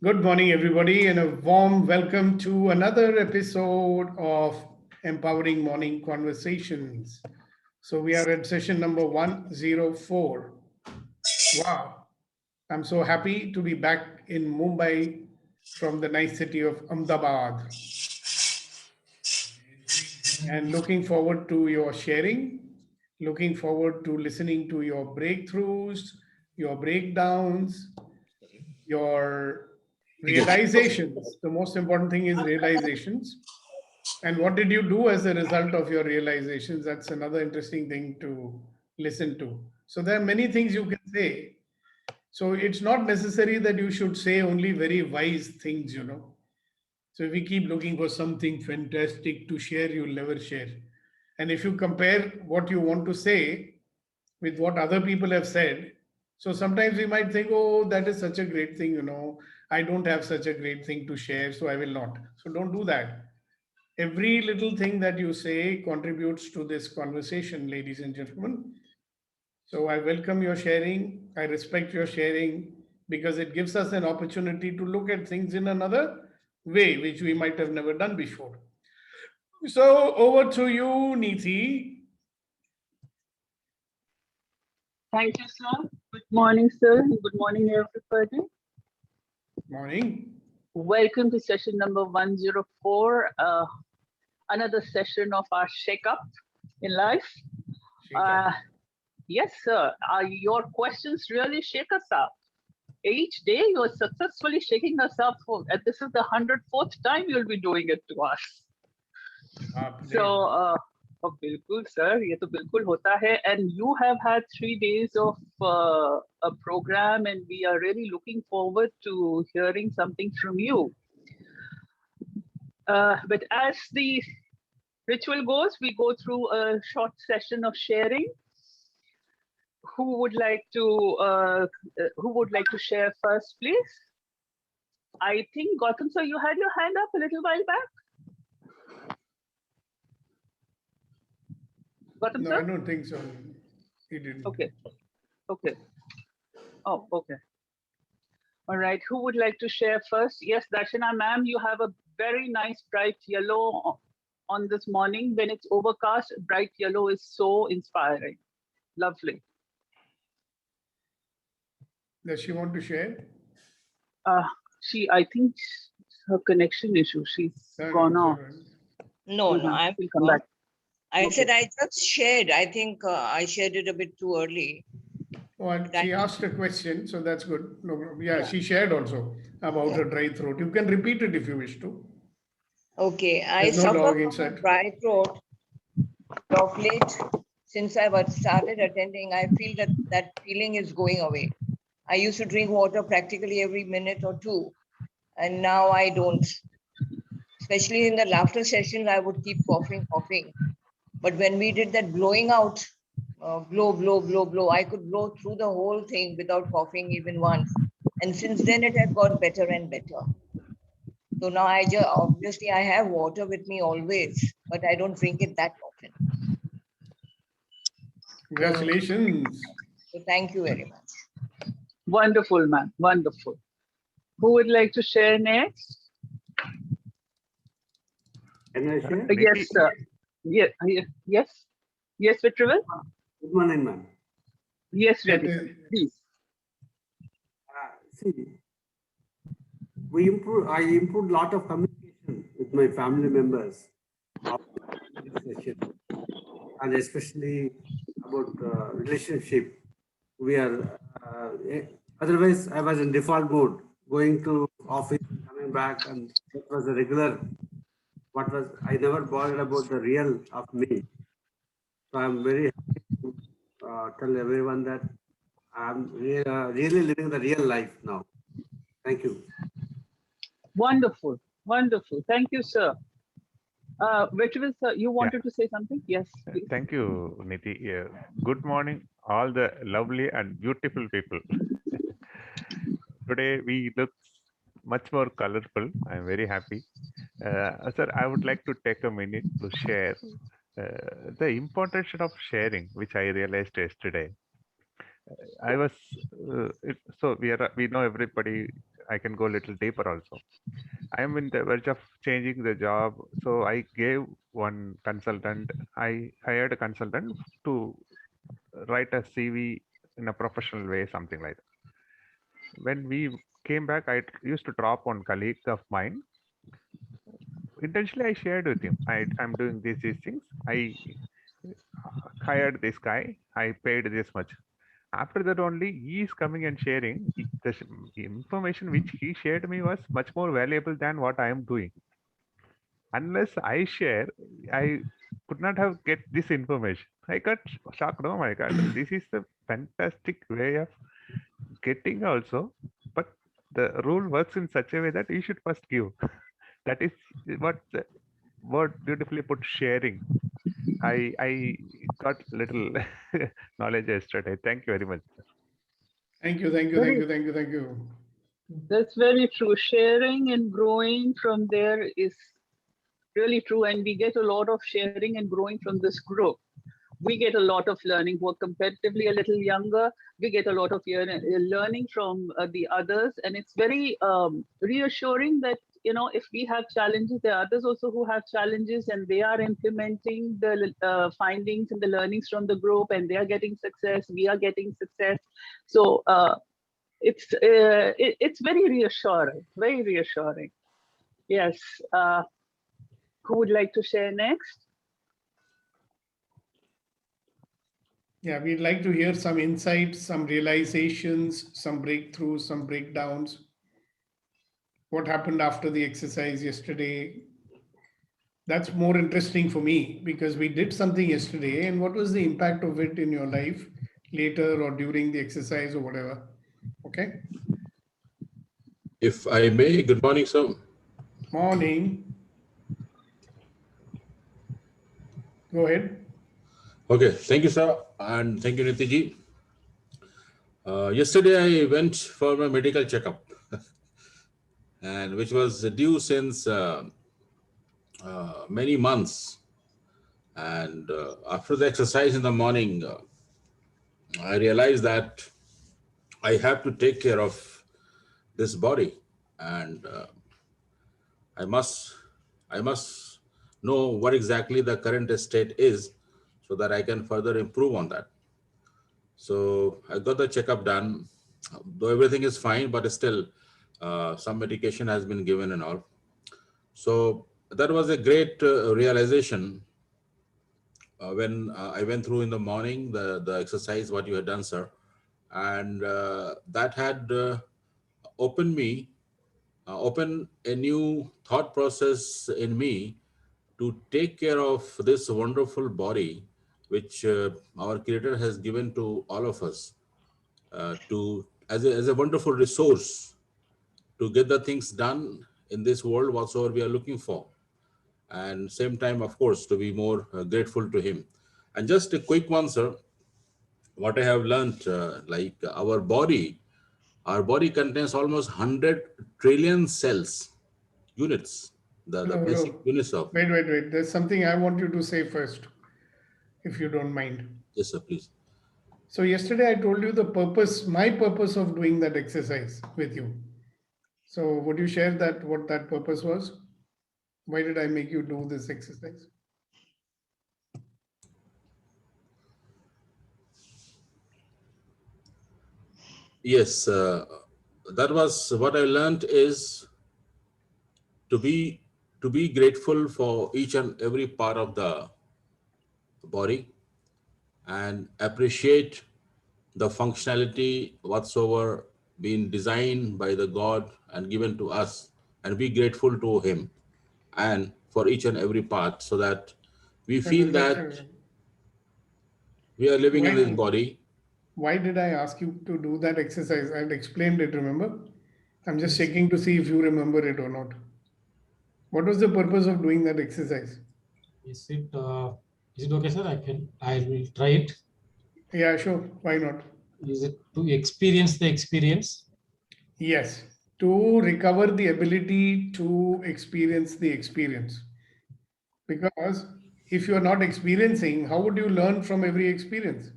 Good morning, everybody, and a warm welcome to another episode of Empowering Morning Conversations. So, we are at session number 104. Wow, I'm so happy to be back in Mumbai from the nice city of Ahmedabad and looking forward to your sharing, looking forward to listening to your breakthroughs, your breakdowns, your realizations. The most important thing is realizations. And what did you do as a result of your realizations? That's another interesting thing to listen to. So there are many things you can say. So it's not necessary that you should say only very wise things. So if you keep looking for something fantastic to share, you'll never share. And if you compare what you want to say with what other people have said, so sometimes we might think, oh, that is such a great thing. I don't have such a great thing to share, so I will not. So don't do that. Every little thing that you say contributes to this conversation, ladies and gentlemen. So I welcome your sharing. I respect your sharing because it gives us an opportunity to look at things in another way, which we might have never done before. So over to you, Neeti. Thank you, sir. Good morning, sir. Good morning, everybody. Morning. Welcome to session number 104, another session of our shake-up in life. Yes, sir. Your questions really shake us up. Each day you are successfully shaking us up, and this is the 104th time you'll be doing it to us. So, बिल्कुल sir, ये तो बिल्कुल होता है, and you have had 3 days of a program, and we are really looking forward to hearing something from you. But as the ritual goes, we go through a short session of sharing. Who would like to share first, please? I think Gautam sir, you had your hand up a little while back. Gautam No, sir? I don't think so. He didn't. Okay. Oh, okay. All right. Who would like to share first? Yes, Darshana ma'am, you have a very nice bright yellow on this morning. When it's overcast, bright yellow is so inspiring. Lovely. Does she want to share? I think her connection issue. She's gone off. No, I will come back. I said I just shared. I think I shared it a bit too early. Oh, and she asked a question, so that's good. No problem. Yeah, she shared also about her dry throat. You can repeat it if you wish to. Okay, I There's no suffer dog from inside. a dry throat. Of late, since I started attending, I feel that feeling is going away. I used to drink water practically every minute or two, and now I don't. Especially in the laughter sessions, I would keep coughing. But when we did that blowing out, blow, I could blow through the whole thing without coughing even once. And since then, it has got better and better. So now obviously I have water with me always, but I don't drink it that often. Congratulations. So thank you very much. Wonderful, ma'am. Wonderful. Who would like to share next? Can I share? Yes, sir. Yes. Yes, Vitrival? Good morning, ma'am. Yes, ready, sir. Please. See, I improved a lot of communication with my family members after this session, and especially about relationship. We are otherwise I was in default mode, going to office, coming back, and it was a regular. I never bothered about the real of me. So I'm very happy to tell everyone that I'm really living the real life now. Thank you. Wonderful. Thank you, sir. Vitrival, sir, you wanted to say something? Yes. Please. Thank you, Niti. Good morning, all the lovely and beautiful people. Today we look much more colorful. I'm very happy. Sir, I would like to take a minute to share the importance of sharing, which I realized yesterday. I was so we know everybody. I can go a little deeper also. I am in the verge of changing the job, so I gave one consultant. I hired a consultant to write a CV in a professional way, something like that. When we came back, I used to drop one colleague of mine. Intentionally, I shared with him. I'm doing these things. I hired this guy. I paid this much. After that only he is coming and sharing the information which he shared me was much more valuable than what I am doing. Unless I share, I could not have get this information. I got shocked. Oh my god, this is a fantastic way of getting also, but the rule works in such a way that you should first give. That is what the word beautifully put, sharing. I got little knowledge yesterday. Thank you very much. Thank you, thank you, thank Very, you, thank you, thank you. that's very true. Sharing and growing from there is really true. And we get a lot of sharing and growing from this group. We get a lot of learning, we're comparatively a little younger. We get a lot of learning from the others. And it's very reassuring that, you know, if we have challenges, there are others also who have challenges and they are implementing the findings and the learnings from the group and they are getting success, we are getting success. So it's very reassuring, very reassuring. Yes. Who would like to share next? Yeah, we'd like to hear some insights, some realizations, some breakthroughs, some breakdowns. What happened after the exercise yesterday? That's more interesting for me because we did something yesterday, and what was the impact of it in your life later or during the exercise or whatever? Okay. If I may, good morning, sir. Morning. Go ahead. Okay, thank you, sir, and thank you, Nitiji. Yesterday, I went for my medical checkup, and which was due since many months. And after the exercise in the morning, I realized that I have to take care of this body, and I must know what exactly the current state is, so that I can further improve on that. So I got the checkup done, though everything is fine, but still some medication has been given and all. So that was a great realization when I went through in the morning, the exercise, what you had done, sir. And that had opened a new thought process in me to take care of this wonderful body, which our Creator has given to all of us. As a wonderful resource to get the things done in this world whatsoever we are looking for, and same time, of course, to be more grateful to him. And just a quick one, sir, what I have learned, like our body contains almost 100 trillion cells, units, the Hello, basic hello. units of. Wait. There's something I want you to say first, if you don't mind. Yes, sir, please. So yesterday I told you the purpose, my purpose of doing that exercise with you. So would you share that, what that purpose was? Why did I make you do this exercise? Yes, that was what I learned, is to be grateful for each and every part of the body and appreciate the functionality whatsoever been designed by the God and given to us, and be grateful to him and for each and every part, so that we feel that we are living in this body. Why did I ask you to do that exercise? I've explained it, remember? I'm just checking to see if you remember it or not. What was the purpose of doing that exercise? Is it okay, sir? I will try it. Yeah, sure. Why not? Is it to experience the experience? Yes, to recover the ability to experience the experience. Because if you're not experiencing, how would you learn from every experience?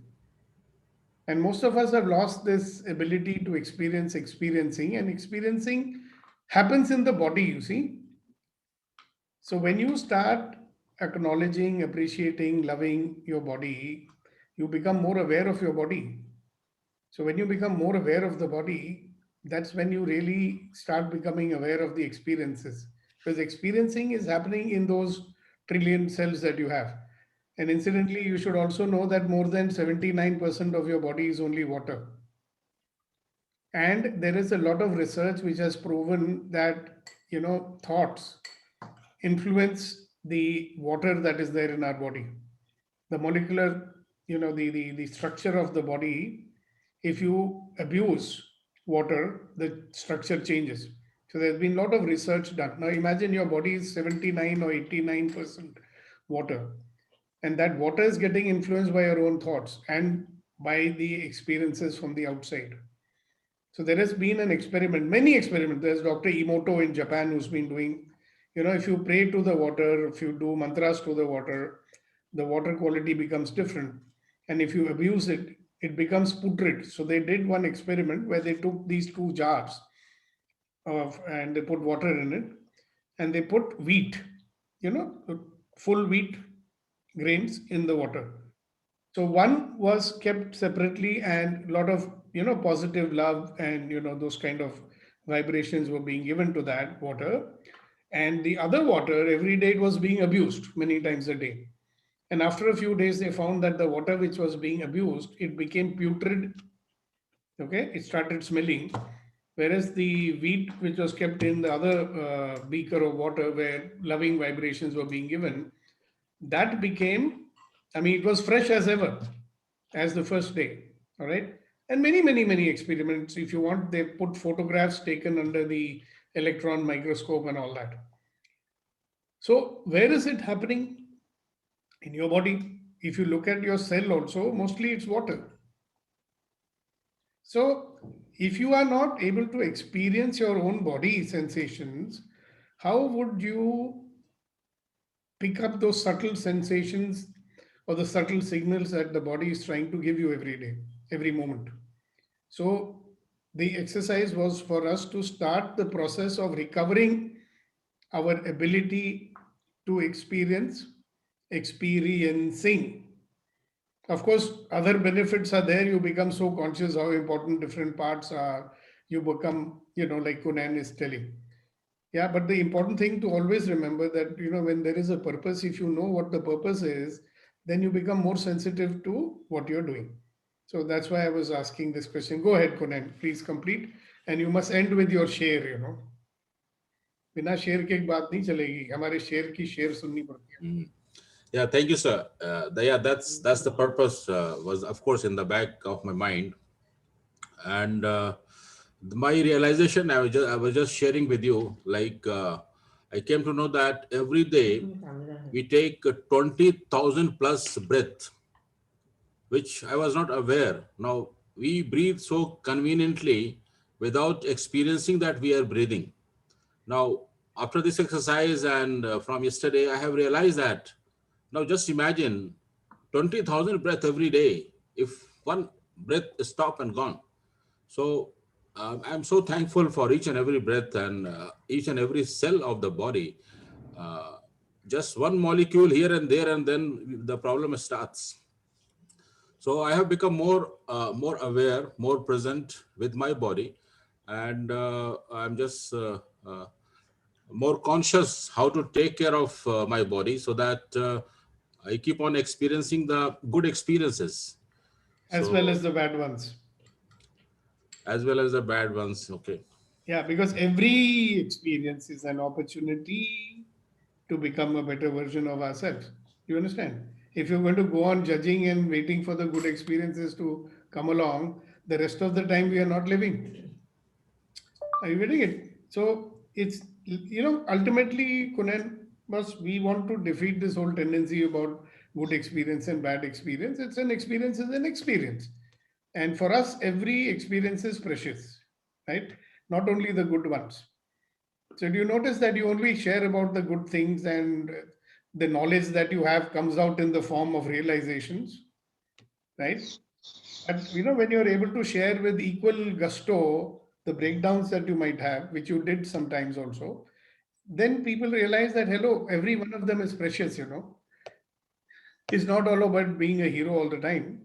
And most of us have lost this ability to experience experiencing, and experiencing happens in the body, you see. So when you start acknowledging, appreciating, loving your body, you become more aware of your body. So when you become more aware of the body, that's when you really start becoming aware of the experiences. Because experiencing is happening in those trillion cells that you have. And incidentally, you should also know that more than 79% of your body is only water. And there is a lot of research which has proven that, thoughts influence the water that is there in our body. The molecular, the structure of the body, if you abuse water, the structure changes. So there's been a lot of research done. Now imagine your body is 79 or 89% water, and that water is getting influenced by your own thoughts and by the experiences from the outside. So there has been an experiment, many experiments. There's Dr. Emoto in Japan who's been doing, if you pray to the water, if you do mantras to the water quality becomes different. And if you abuse it, it becomes putrid. So they did one experiment where they took these two jars and they put water in it, and they put wheat, full wheat grains in the water. So one was kept separately, and a lot of positive love and those kind of vibrations were being given to that water. And the other water, every day it was being abused many times a day. And after a few days, they found that the water which was being abused, it became putrid. Okay, it started smelling. Whereas the wheat which was kept in the other beaker of water where loving vibrations were being given, that became, it was fresh as ever, as the first day. All right. And many, many, many experiments. If you want, they put photographs taken under the electron microscope and all that. So, where is it happening? In your body. If you look at your cell also, mostly it's water. So, if you are not able to experience your own body sensations, how would you pick up those subtle sensations or the subtle signals that the body is trying to give you every day, every moment? So, the exercise was for us to start the process of recovering our ability to experiencing. Of course, other benefits are there. You become so conscious how important different parts are. You become, like Kunan is telling. Yeah, but the important thing to always remember that, when there is a purpose, if you know what the purpose is, then you become more sensitive to what you're doing. So that's why I was asking this question. Go ahead, Kunan, please complete. And you must end with your share. बिना शेर के एक बात नहीं चलेगी, हमारे शेर की शेर सुननी पड़ती है. Yeah, thank you, sir. That's the purpose. Was of course in the back of my mind, and my realization. I was just sharing with you. Like I came to know that every day we take 20,000 plus breath, which I was not aware. Now we breathe so conveniently without experiencing that we are breathing. Now, after this exercise and from yesterday, I have realized that. Now, just imagine 20,000 breath every day. If one breath is stop and gone. So, I'm so thankful for each and every breath and each and every cell of the body. Just one molecule here and there, and then the problem starts. So I have become more aware, more present with my body, and I'm just more conscious how to take care of my body so that I keep on experiencing the good experiences. As well as the bad ones. As well as the bad ones. Okay. Yeah, because every experience is an opportunity to become a better version of ourselves. You understand? If you're going to go on judging and waiting for the good experiences to come along, the rest of the time we are not living. Are you getting it? So it's, ultimately, Kunan, we want to defeat this whole tendency about good experience and bad experience. It's an experience is an experience. And for us, every experience is precious, right? Not only the good ones. So do you notice that you only share about the good things, and the knowledge that you have comes out in the form of realizations, right? But when you're able to share with equal gusto the breakdowns that you might have, which you did sometimes also, then people realize that, hello, every one of them is precious. It's not all about being a hero all the time.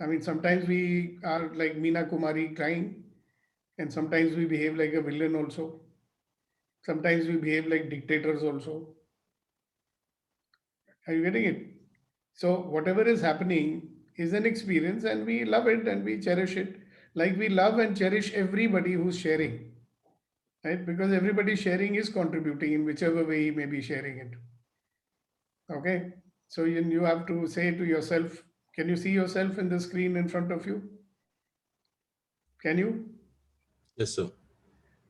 I mean, sometimes we are like Meena Kumari crying, and sometimes we behave like a villain also. Sometimes we behave like dictators also. Are you getting it? So, whatever is happening is an experience, and we love it and we cherish it. Like we love and cherish everybody who's sharing, right? Because everybody sharing is contributing in whichever way he may be sharing it. Okay. So, you have to say to yourself, can you see yourself in the screen in front of you? Can you? Yes, sir.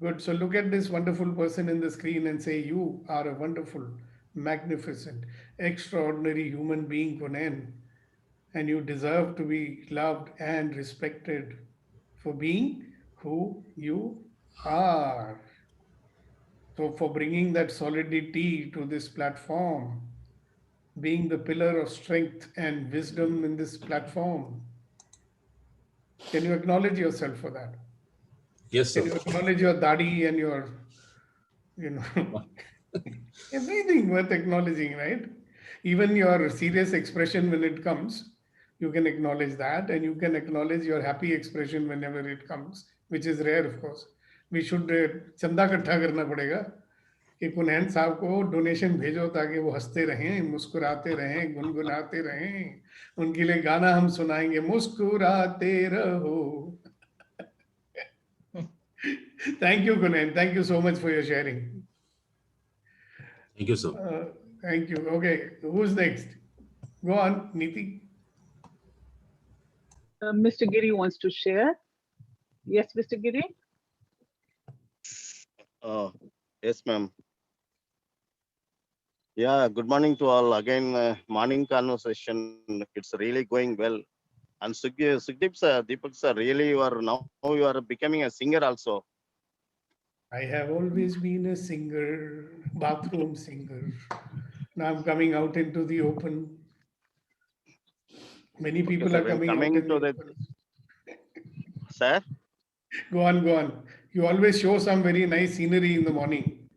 Good. So look at this wonderful person in the screen and say, you are a wonderful, magnificent, extraordinary human being, Kunen. And you deserve to be loved and respected for being who you are. So, for bringing that solidity to this platform, being the pillar of strength and wisdom in this platform, can you acknowledge yourself for that? Yes, Can sir. you acknowledge your dadi and your, you know, everything worth acknowledging, right? Even your serious expression when it comes, you can acknowledge that, and you can acknowledge your happy expression whenever it comes, which is rare, of course. We should चंदा इकट्ठा करना पड़ेगा कि कुनैन साहब को donation भेजो ताकि वो हंसते रहें, मुस्कुराते रहें, गुनगुनाते रहें. उनके लिए गाना हम सुनाएंगे, मुस्कुराते रहो. Thank you, Kunal. Thank you so much for your sharing. Thank you, sir. Thank you. Okay, who's next? Go on, Niti. Mr. Giri wants to share. Yes, Mr. Giri. Yes, ma'am. Yeah, good morning to all. Again, morning conversation. It's really going well. And Sukdeep sir, Deepak sir, really you are becoming a singer also. I have always been a singer, bathroom singer. Now I'm coming out into the open. Many Okay, people sir. are When coming out coming in the to the open. sir, Go on, go on. You always show some very nice scenery in the morning.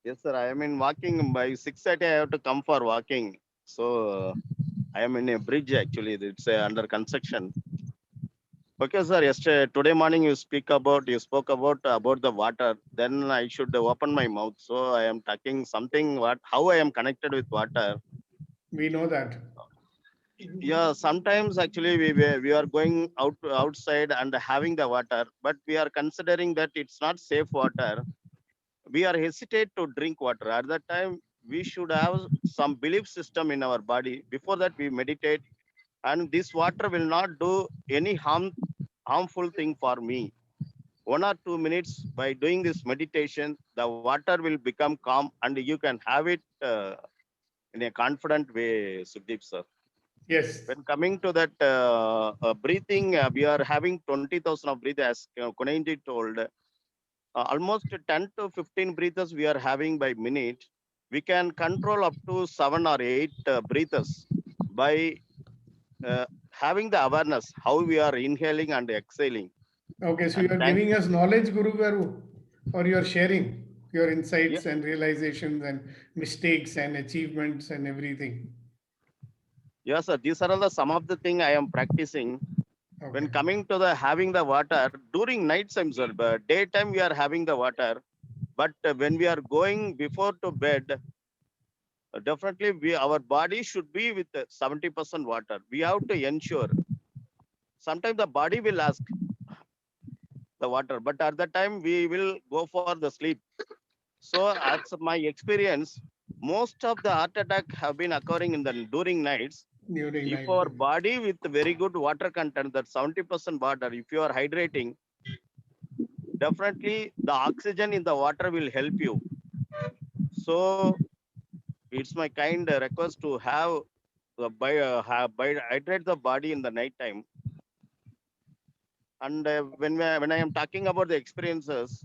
yes, sir. I am in walking by 6:30. I have to come for walking. So I am in a bridge actually. It's under construction. Okay, sir. Yesterday, today morning you spoke about the water. Then I should open my mouth. So I am talking something how I am connected with water. We know that. Yeah, sometimes actually we are going outside and having the water, but we are considering that it's not safe water. We are hesitate to drink water. At that time, we should have some belief system in our body. Before that, we meditate, and this water will not do any harmful thing for me. 1 or 2 minutes by doing this meditation, the water will become calm, and you can have it in a confident way, Sudeep sir. Yes. When coming to that breathing, we are having 20,000 of breath, as Kunenji told. Almost 10 to 15 breathers we are having by minute. We can control up to 7 or 8 breathers by having the awareness how we are inhaling and exhaling. Okay, so And you're thank giving us knowledge, Guru Garu, or you're sharing your yeah, insights and realizations and mistakes and achievements and everything. yes, sir. These are all some of the thing I am practicing. Okay. When coming to the having the water during night time, sir, but daytime we are having the water. But when we are going before to bed, definitely our body should be with 70% water. We have to ensure. Sometimes the body will ask the water, but at that time we will go for the sleep. So as my experience, most of the heart attack have been occurring in the during nights. During If night. our body with very good water content, that 70% water, if you are hydrating, definitely the oxygen in the water will help you. So it's my kind request to have hydrate the body in the night time. And when I am talking about the experiences,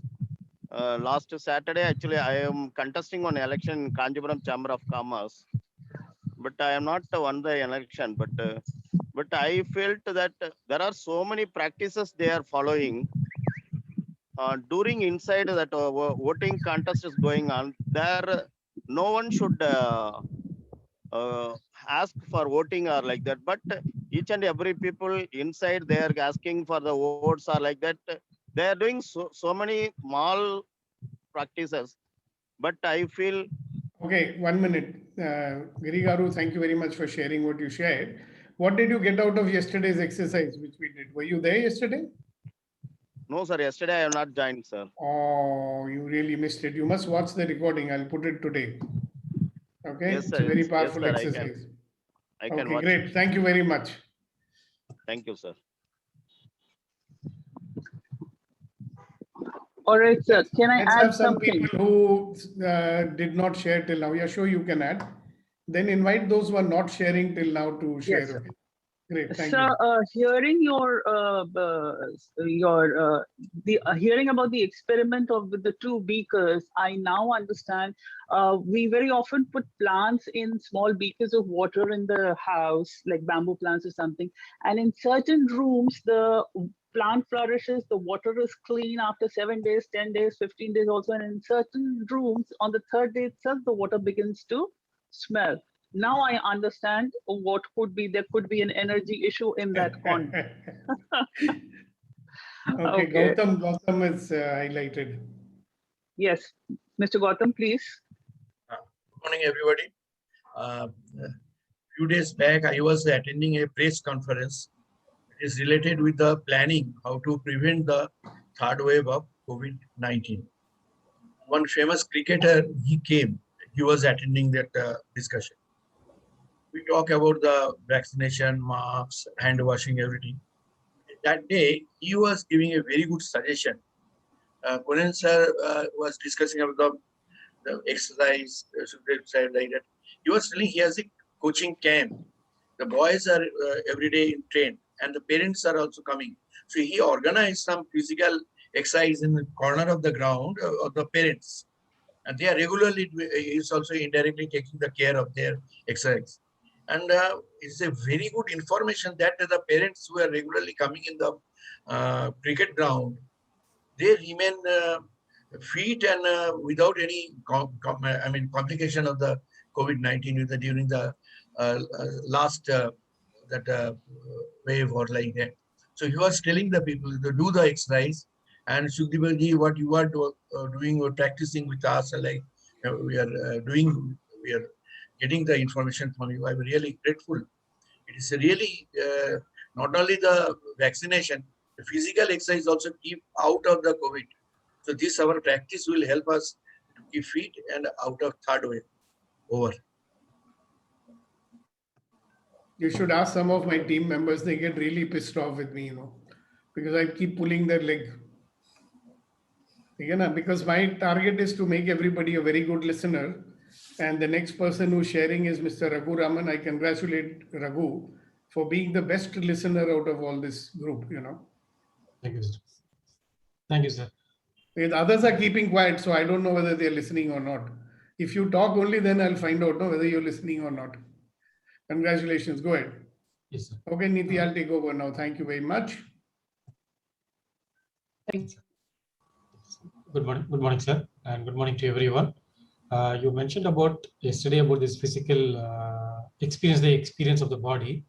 last Saturday actually I am contesting on election in Kanjipuram Chamber of Commerce, but I am not won the election. But but I felt that there are so many practices they are following. During inside that voting contest is going on, there no one should ask for voting or like that. But each and every people inside they are asking for the votes or like that. They are doing so many small practices. But I feel Okay, 1 minute. Giri Garu, thank you very much for sharing what you shared. What did you get out of yesterday's exercise, which we did? Were you there yesterday? no, sir. Yesterday I have not joined, sir. Oh, you really missed it. You must watch the recording. I'll put it today. Okay, Yes, it's sir. a very Yes, powerful sir. exercise. I can Okay, watch. great. Thank you very much. Thank you, sir. All right, sir. Can I Let's add have some something? people who did not share till now. Yeah, sure, you can add. Then invite those who are not sharing till now to share. Yes, sir. Okay? Great, thank Sir, you. hearing hearing about the experiment of the two beakers, I now understand. We very often put plants in small beakers of water in the house, like bamboo plants or something. And in certain rooms, the plant flourishes, the water is clean after 7 days, 10 days, 15 days also. And in certain rooms, on the third day itself, the water begins to smell. Now I understand what could be, there could be an energy issue in that pond. Okay, Okay. Gautam is highlighted. Yes, Mr. Gautam, please. Good morning, everybody. Few days back, I was attending a press conference. It is related with the planning, how to prevent the third wave of COVID-19. One famous cricketer, he came. He was attending that discussion. We talk about the vaccination, masks, hand washing, everything. That day, he was giving a very good suggestion. Kunal sir was discussing about the exercise, like that. He was telling he has a coaching camp. The boys are every day in train, and the parents are also coming. So he organized some physical exercise in the corner of the ground of the parents, and they are regularly. He's also indirectly taking the care of their exercise, and it's a very good information that the parents who are regularly coming in the cricket ground, they remain fit and without any complication of the COVID-19 during the last wave or like that. So he was telling the people to do the exercise, and Shukdeep, what you are doing or practicing with us, like we are getting the information from you. I'm really grateful. It is really not only the vaccination, the physical exercise also keep out of the COVID. So this our practice will help us to keep fit and out of third wave. Over. You should ask some of my team members, they get really pissed off with me, because I keep pulling their leg. Because my target is to make everybody a very good listener. And the next person who's sharing is Mr. Raghu Raman. I congratulate Raghu for being the best listener out of all this group, Thank you, sir. Thank you, sir. The others are keeping quiet, so I don't know whether they're listening or not. If you talk only, then I'll find out whether you're listening or not. Congratulations. Go ahead. Yes, sir. Okay, Niti, I'll take over now. Thank you very much. Thanks. Good morning, sir, and good morning to everyone. You mentioned about yesterday about this physical experience, the experience of the body.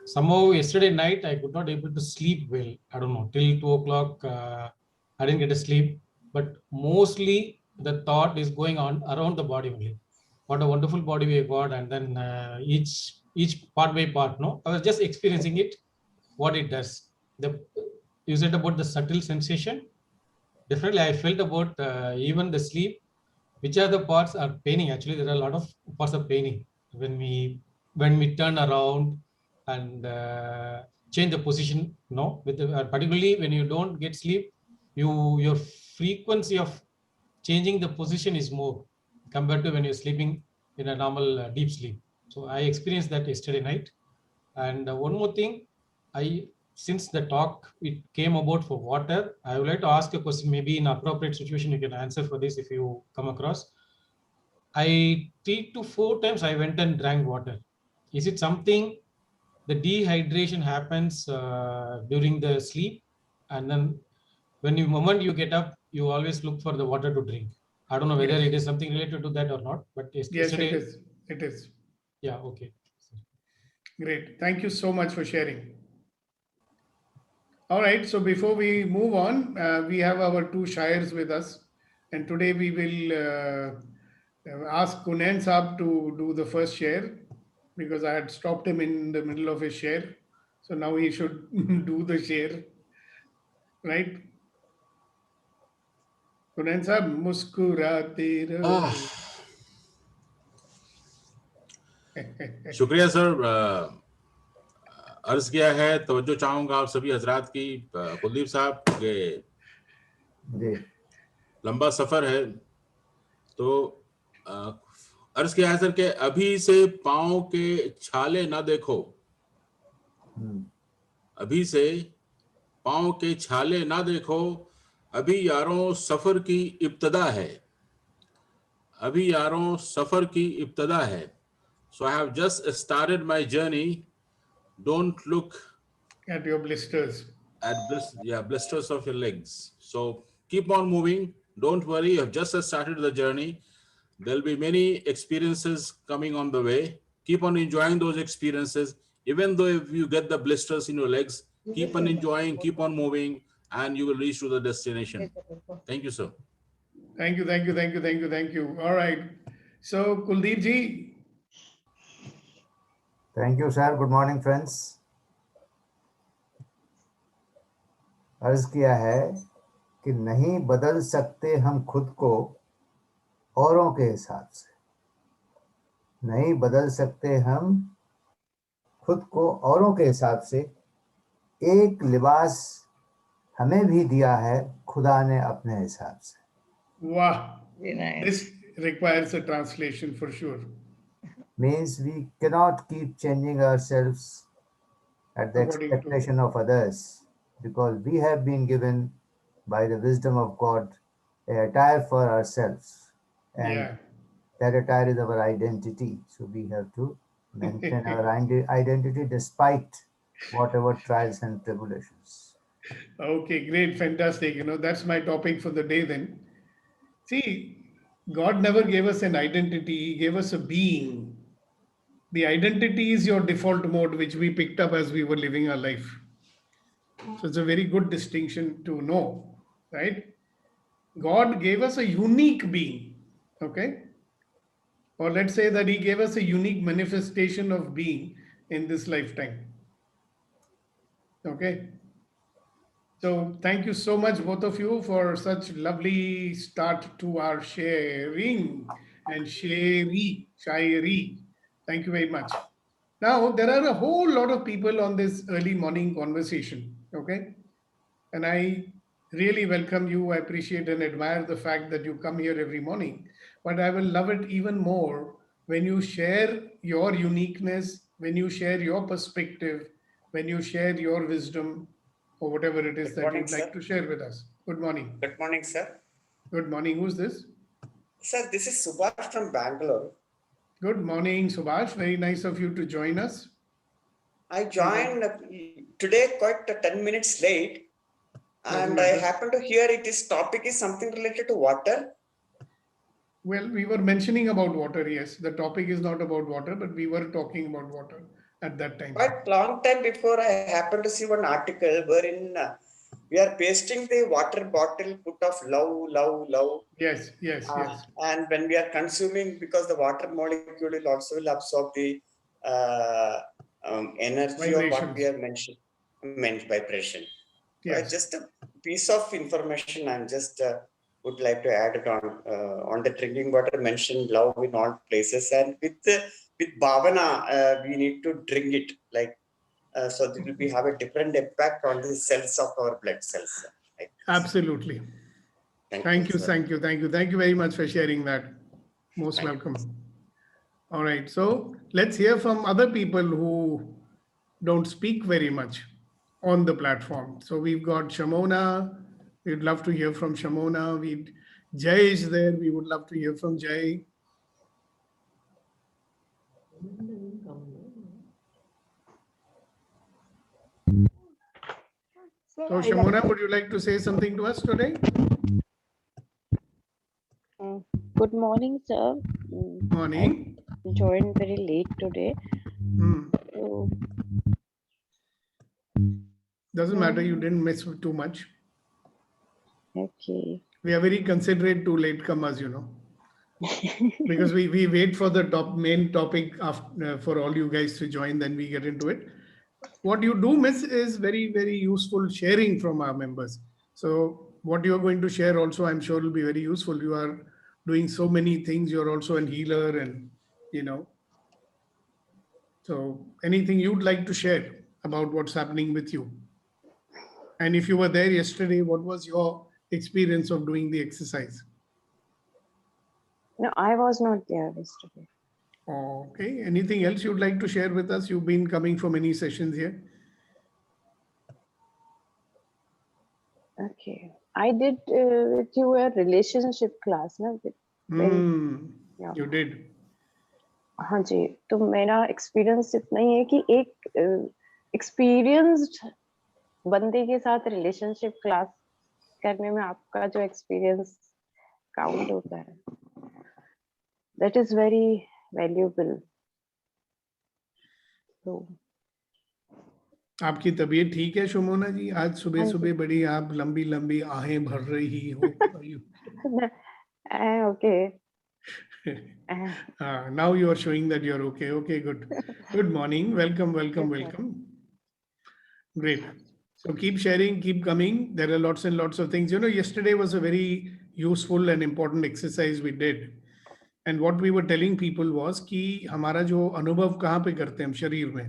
Somehow yesterday night I could not able to sleep well. I don't know, till 2 o'clock I didn't get a sleep, but mostly the thought is going on around the body only. What a wonderful body we have got, and then each part by part. No, I was just experiencing it, what it does. You said about the subtle sensation. Definitely, I felt about even the sleep. Which are the parts are paining? Actually, there are a lot of parts of paining when we turn around and change the position. No, particularly when you don't get sleep, your frequency of changing the position is more compared to when you're sleeping in a normal deep sleep. So I experienced that yesterday night. And one more thing, since the talk it came about for water, I would like to ask a question. Maybe in appropriate situation you can answer for this if you come across. I 3 to 4 times I went and drank water. Is it something the dehydration happens during the sleep, and then when you moment you get up, you always look for the water to drink. I don't know whether Yes. it is something related to that or not, but Yes, yesterday, it is. It is. yeah, okay. Great. Thank you so much for sharing. All right. So before we move on, we have our two shires with us. And today we will ask Kunain Saab to do the first share because I had stopped him in the middle of his share. So now he should do the share. Right? Kunain Saab, मुस्कुराते Ah, रहो. शुक्रिया sir. अर्ज किया है, तवज्जो चाहूंगा आप सभी हजरात की। कुलदीप साहब, ये लंबा सफर है, तो अर्ज किया है सर कि अभी से पाँव के छाले ना देखो, अभी से पाँव के छाले ना देखो, अभी यारों सफर की इब्तदा है, अभी यारों सफर की इब्तदा है। So I have just started my journey. Don't look at your blisters. At blisters of your legs. So keep on moving. Don't worry. You have just started the journey. There'll be many experiences coming on the way. Keep on enjoying those experiences. Even though if you get the blisters in your legs, keep on enjoying, keep on moving, and you will reach to the destination. Thank you, sir. Thank you, thank you, thank you, thank you, thank you. All right. So Kuldeep ji. Thank you, sir. Good morning, friends. अर्ज किया है कि नहीं बदल सकते हम खुद को औरों के हिसाब से, नहीं बदल सकते हम खुद को औरों के हिसाब से, एक लिबास हमें भी दिया है खुदा ने अपने हिसाब से. Wow. Nice. This requires a translation for sure. Means we cannot keep changing ourselves at the expectation of others, because we have been given by the wisdom of God a attire for ourselves, and that attire is our identity. So we have to maintain our identity despite whatever trials and tribulations. Okay, great, fantastic. You know, that's my topic for the day then. See, God never gave us an identity, He gave us a being. The identity is your default mode, which we picked up as we were living our life. So it's a very good distinction to know, right? God gave us a unique being, okay? Or let's say that He gave us a unique manifestation of being in this lifetime. Okay? So thank you so much, both of you, for such lovely start to our sharing and shairi. Thank you very much. Now, there are a whole lot of people on this early morning conversation, okay? And I really welcome you. I appreciate and admire the fact that you come here every morning. But I will love it even more when you share your uniqueness, when you share your perspective, when you share your wisdom, or whatever it is that you'd like to share with us. Good morning. Good morning, sir. Good morning. Who's this? Sir, this is Subhash from Bangalore. Good morning, Subhash. Very nice of you to join us. I joined today quite 10 minutes late, and I happen to hear this topic is something related to water. Well, we were mentioning about water, yes. The topic is not about water, but we were talking about water at that time. Quite long time before, I happened to see one article wherein we are pasting the water bottle put of love, love, love. Yes, yes, yes. And when we are consuming, because the water molecule will also absorb the energy of what we have mentioned, vibration. Yes. Just a piece of information I'm just would like to add it on the drinking water mentioned love in all places, and with bhavana we need to drink it like so that will be have a different impact on the cells of our blood cells. Right? Absolutely. Thank you, thank you, thank you, thank you very much for sharing that. Most welcome. All right, so let's hear from other people who don't speak very much on the platform. So we've got Shamona. We'd love to hear from Shamona. Jay is there. We would love to hear from Jay. So Shamona, would you like to say something to us today? Good morning, sir. Morning. I joined very late today. So, Doesn't matter, you didn't miss too much. okay. We are very considerate to latecomers, you know. Because we wait for the main topic after, for all you guys to join, then we get into it. What you do miss is very, very useful sharing from our members. So what you're going to share also, I'm sure will be very useful. You are doing so many things. You're also a healer and, you know. So anything you'd like to share about what's happening with you? And if you were there yesterday, what was your experience of doing the exercise? No, I was not there yesterday. Okay. Anything else you'd like to share with us? You've been coming for many sessions here. Okay. I did with you a relationship class, ना? Yeah. You did. हाँ जी, तो मेरा experience इतना ही है कि एक experienced बंदे के साथ रिलेशनशिप क्लास करने में आपका जो एक्सपीरियंस काउंट होता है, that is very valuable. So, आपकी तबीयत ठीक है शोमोना जी? आज सुबह सुबह बड़ी आप लंबी लंबी आहें भर रही हो. okay. Now you are showing that you're okay. Okay, good. Good morning. Welcome. Great. So keep sharing, keep coming. There are lots and lots of things. You know, yesterday was a very useful and important exercise we did. And what we were telling people was कि हमारा जो अनुभव कहाँ पे करते हैं हम शरीर में.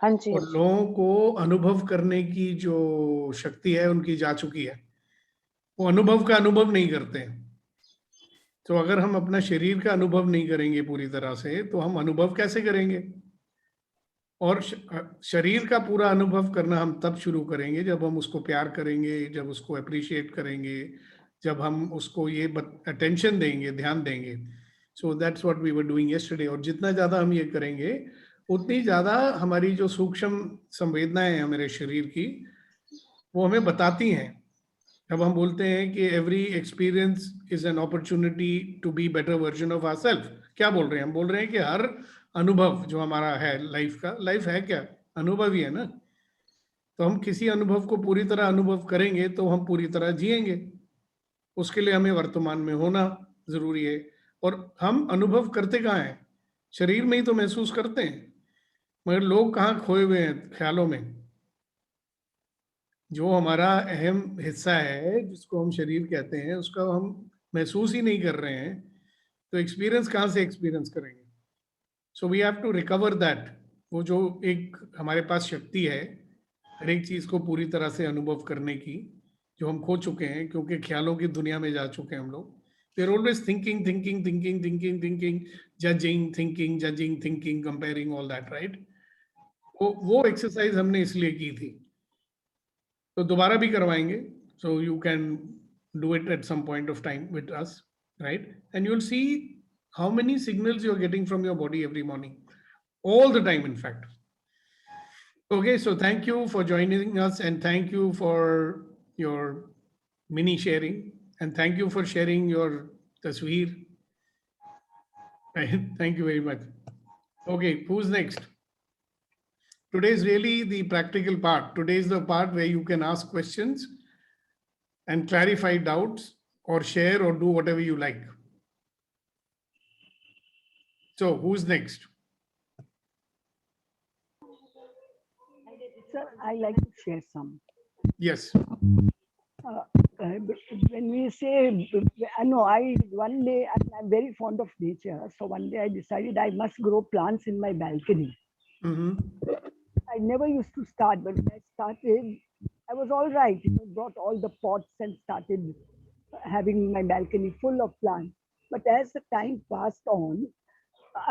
और लोगों को अनुभव करने की जो शक्ति है उनकी जा चुकी है. वो अनुभव का अनुभव नहीं करते हैं. तो अगर हम अपना शरीर का अनुभव नहीं करेंगे पूरी तरह से, तो हम अनुभव कैसे करेंगे? और शरीर का पूरा अनुभव करना हम तब शुरू करेंगे जब हम उसको प्यार करेंगे, जब उसको अप्रिशिएट करेंगे, जब हम उसको ये अटेंशन देंगे, ध्यान देंगे. So that's what we were doing yesterday. और जितना ज्यादा हम ये करेंगे, उतनी ज्यादा हमारी जो सूक्ष्म संवेदनाएं हैं हमारे शरीर की, वो हमें बताती हैं. जब हम बोलते हैं कि every experience is an opportunity to be better version of ourselves, क्या बोल रहे हैं? हम बोल रहे हैं कि हर अनुभव जो हमारा है लाइफ का, लाइफ है क्या? अनुभव ही है ना. तो हम किसी अनुभव को पूरी तरह अनुभव करेंगे तो हम पूरी तरह जिएंगे. उसके लिए हमें वर्तमान में होना जरूरी है. और हम अनुभव करते कहाँ हैं? शरीर में ही तो महसूस करते हैं. मगर लोग कहाँ खोए हुए हैं ख्यालों में. जो हमारा अहम हिस्सा है जिसको हम शरीर कहते हैं, उसका हम महसूस ही नहीं कर रहे हैं, तो एक्सपीरियंस कहाँ से एक्सपीरियंस करेंगे? So we have to recover that. वो जो एक हमारे पास शक्ति है हर एक चीज को पूरी तरह से अनुभव करने की, जो हम खो चुके हैं क्योंकि ख्यालों की दुनिया में जा चुके हैं हम लोग. We are always thinking, judging, comparing, all that, right? वो एक्सरसाइज हमने इसलिए की थी. तो दोबारा भी करवाएंगे. So you can do it at some point of time with us, right? And you will see how many signals you are getting from your body every morning, all the time, in fact. Okay, so thank you for joining us, and thank you for your mini sharing, and thank you for sharing your tasveer. Thank you very much. Okay, who's next? Today is really the practical part. Today is the part where you can ask questions and clarify doubts or share or do whatever you like. So who's next? Sir, I like to share some. Yes. When we say, one day, I'm very fond of nature. So one day I decided I must grow plants in my balcony. I never used to start, but when I started, I was all right. Brought all the pots and started having my balcony full of plants. But as the time passed on,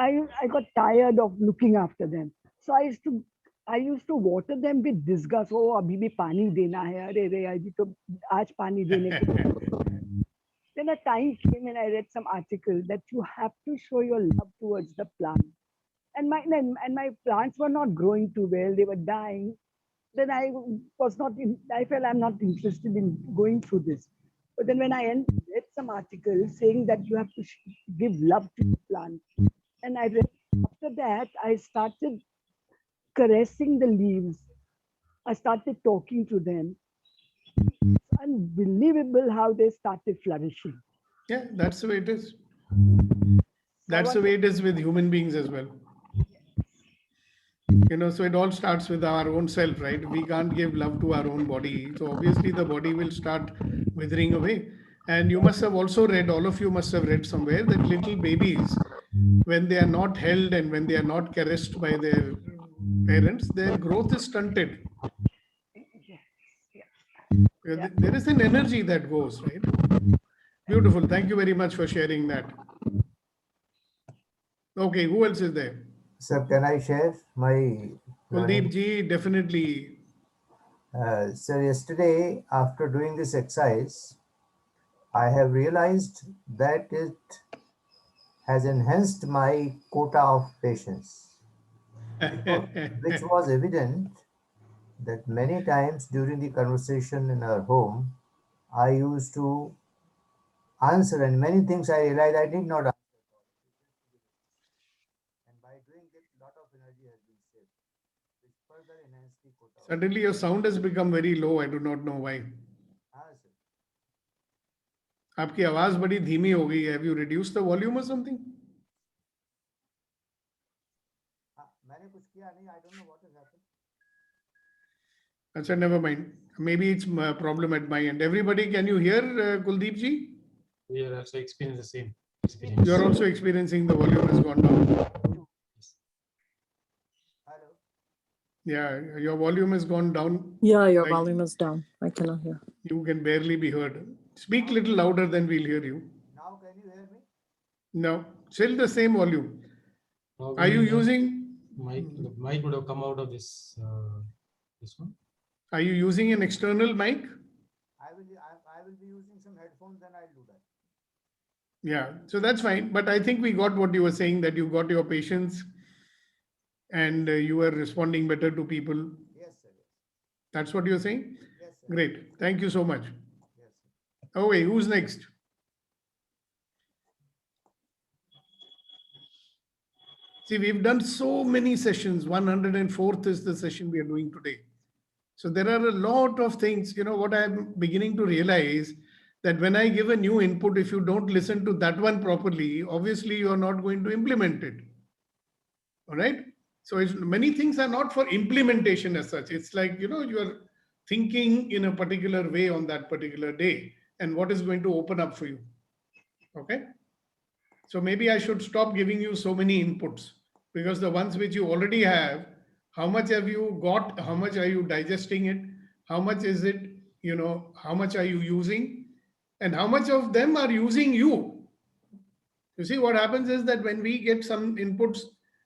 I got tired of looking after them. So I used to water them with disgust. Oh, abhi bhi pani dena hai. Arey re, abhi to aaj pani dene ke. Then a time came and I read some article that you have to show your love towards the plant. And my plants were not growing too well. They were dying. then I was not, I felt I'm not interested in going through this. But then when I read some articles saying that you have to give love to the plant, and I read, after that, I started caressing the leaves. I started talking to them. It's unbelievable how they started flourishing. Yeah, that's the way it is. That's the way it is with human beings as well. You know, so it all starts with our own self, right? We can't give love to our own body. So obviously the body will start withering away. And you must have also read, all of you must have read somewhere, that little babies, when they are not held and when they are not caressed by their parents, their growth is stunted. There is an energy that goes, right? Beautiful. Thank you very much for sharing that. Okay, who else is there? Sir, can I share my Kuldeep ji, definitely. Sir, yesterday, after doing this exercise, I have realized that it has enhanced my quota of patience, which was evident that many times during the conversation in our home, I used to answer, and many things I realized I did not answer. And by doing it, a lot of energy has been saved, which further enhanced the quota. Suddenly your sound has become very low. I do not know why. आपकी आवाज बड़ी धीमी हो गई. Have you reduced the volume or something? मैंने कुछ किया नहीं. I don't know what has happened. Achha, never mind. Maybe it's a problem at my end. Everybody, can you hear Kuldeep ji? We are also experiencing the same experience. You are also experiencing the volume has gone down. Hello. Yeah, your volume has gone down. Yeah, your volume is down. I cannot hear. You can barely be heard. Speak a little louder, then we'll hear you. Now can you hear me? No, still the same volume. Are you using mic? The mic would have come out of this this one. Are you using an external mic? I will be using some headphones, then I'll do that. Yeah, so that's fine. But I think we got what you were saying, that you got your patience and you were responding better to people. Yes, sir. That's what you're saying? Yes, sir. Great. Thank you so much. Yes, sir. Okay, who's next? See, we've done so many sessions. 104th is the session we are doing today. So there are a lot of things, you know, what I'm beginning to realize, that when I give a new input, if you don't listen to that one properly, obviously you are not going to implement it. All right. So many things are not for implementation as such. It's like, you know, you are thinking in a particular way on that particular day and what is going to open up for you. Okay. So maybe I should stop giving you so many inputs, because the ones which you already have, how much have you got? How much are you digesting it? How much is it, you know, how much are you using? And how much of them are using you? You see, what happens is that when we get some inputs,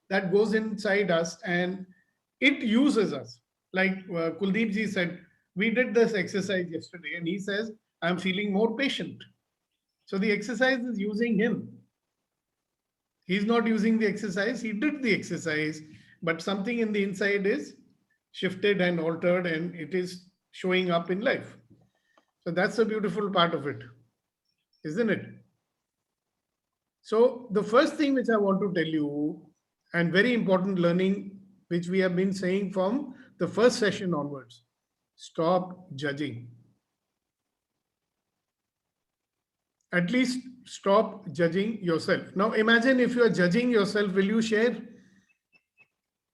that goes inside us and it uses us. Like Kuldeep ji said, we did this exercise yesterday and he says, I'm feeling more patient. So the exercise is using him. He's not using the exercise, he did the exercise, but something in the inside is shifted and altered and it is showing up in life. So that's the beautiful part of it, isn't it? So the first thing which I want to tell you, and very important learning, which we have been saying from the first session onwards, stop judging. At least stop judging yourself. Now imagine if you are judging yourself, will you share?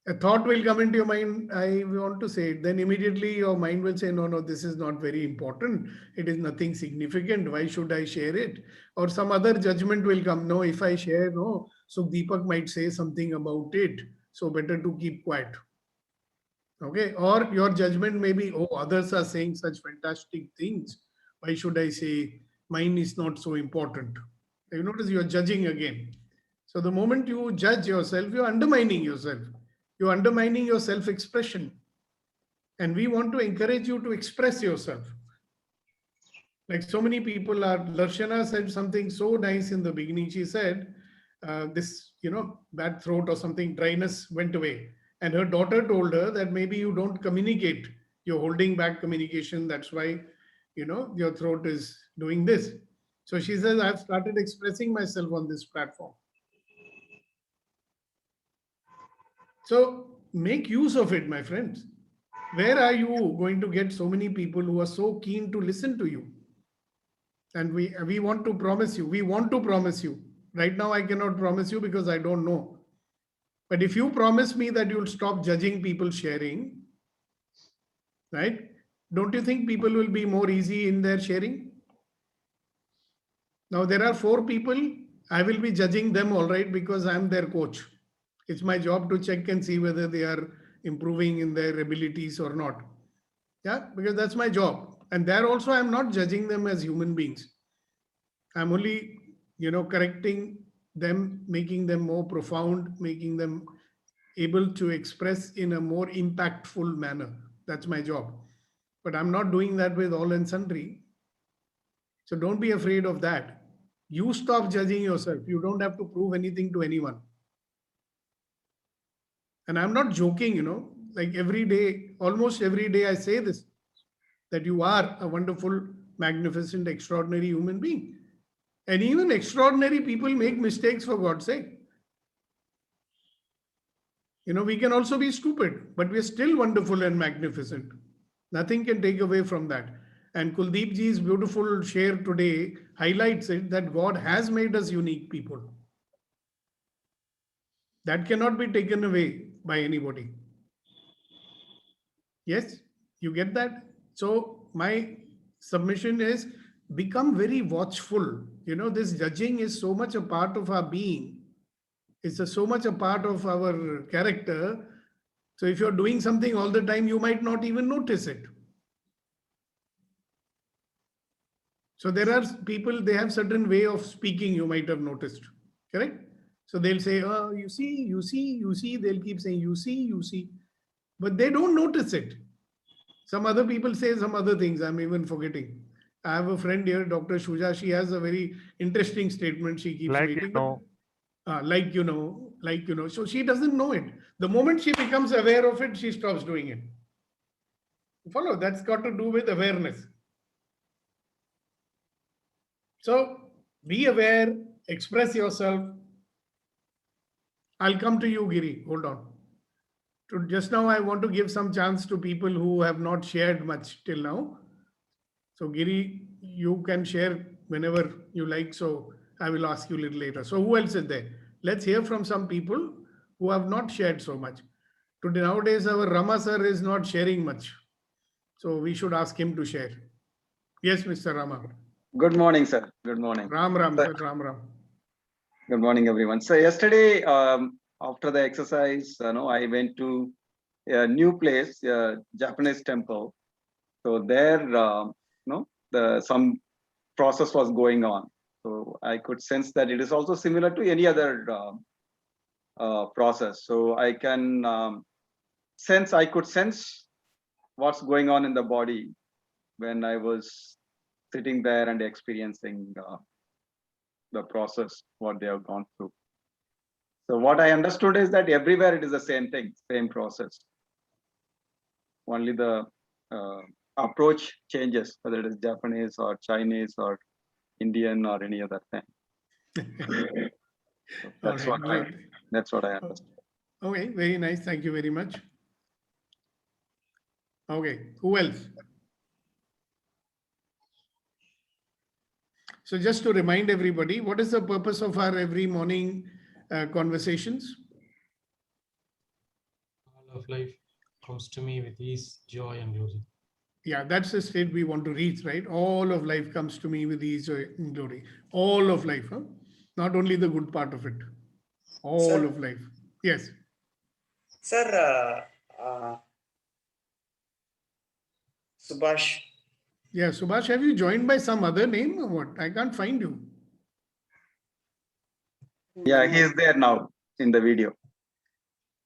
A thought will come into your mind, I want to say it. Then immediately your mind will say, no, this is not very important. It is nothing significant. Why should I share it? Or some other judgment will come. No, if I share, no, so Deepak might say something about it. So better to keep quiet. Okay. Or your judgment may be, oh, others are saying such fantastic things. Why should I say mine is not so important? You notice you're judging again. So the moment you judge yourself, you're undermining yourself. You're undermining your self-expression. And we want to encourage you to express yourself. Like so many people are, Larshana said something so nice in the beginning. She said, this, you know, bad throat or something, dryness went away. And her daughter told her that maybe you don't communicate You're holding back communication. That's why, your throat is doing this. So she says, I've started expressing myself on this platform. So make use of it, my friends. Where are you going to get so many people who are so keen to listen to you? And we want to promise you. We want to promise you. Right now, I cannot promise you because I don't know. But if you promise me that you'll stop judging people sharing, right? Don't you think people will be more easy in their sharing? Now, there are 4 people. I will be judging them, all right, because I'm their coach. It's my job to check and see whether they are improving in their abilities or not. Yeah, because that's my job. And there also, I'm not judging them as human beings. I'm only, correcting them, making them more profound, making them able to express in a more impactful manner. That's my job. But I'm not doing that with all and sundry. So don't be afraid of that. You stop judging yourself. You don't have to prove anything to anyone. And I'm not joking, like every day, almost every day I say this, that you are a wonderful, magnificent, extraordinary human being. And even extraordinary people make mistakes, for God's sake. We can also be stupid, but we're still wonderful and magnificent. Nothing can take away from that. And Kuldeep ji's beautiful share today highlights it, that God has made us unique people. That cannot be taken away by anybody. Yes, you get that? So my submission is, become very watchful. This judging is so much a part of our being. It's so much a part of our character. So if you're doing something all the time, you might not even notice it. So there are people, they have certain way of speaking, you might have noticed, correct? So they'll say, oh, you see, they'll keep saying, you see, but they don't notice it. Some other people say some other things, I'm even forgetting. I have a friend here, Dr. Shuja, she has a very interesting statement she keeps making. Like, so she doesn't know it. The moment she becomes aware of it, she stops doing it. Follow? That's got to do with awareness. So be aware, express yourself. I'll come to you, Giri. Hold on. Just now, I want to give some chance to people who have not shared much till now. So Giri, you can share whenever you like. So I will ask you a little later. So who else is there? Let's hear from some people who have not shared so much. Today, nowadays, our Rama sir is not sharing much. So we should ask him to share. Yes, Mr. Rama. Good morning, sir. Good morning. Ram Ram, sir. Ram Ram. Good morning, everyone. So yesterday, after the exercise, I went to a new place, a Japanese temple. So there, some process was going on. So I could sense that it is also similar to any other process. So I can I could sense what's going on in the body when I was sitting there and experiencing the process, what they have gone through. So what I understood is that everywhere it is the same thing, same process. Only the approach changes, whether it is Japanese or Chinese or Indian or any other thing. So that's what I understood. Okay, very nice. Thank you very much. Okay, who else? So just to remind everybody, what is the purpose of our every morning conversations? All of life comes to me with ease, joy, and glory. Yeah, that's the state we want to reach, right? All of life comes to me with ease and glory. All of life, huh? Not only the good part of it. All Sir, of life. Yes. Sir, Subhash. Yeah, Subhash, have you joined by some other name or what? I can't find you. Yeah, he is there now in the video.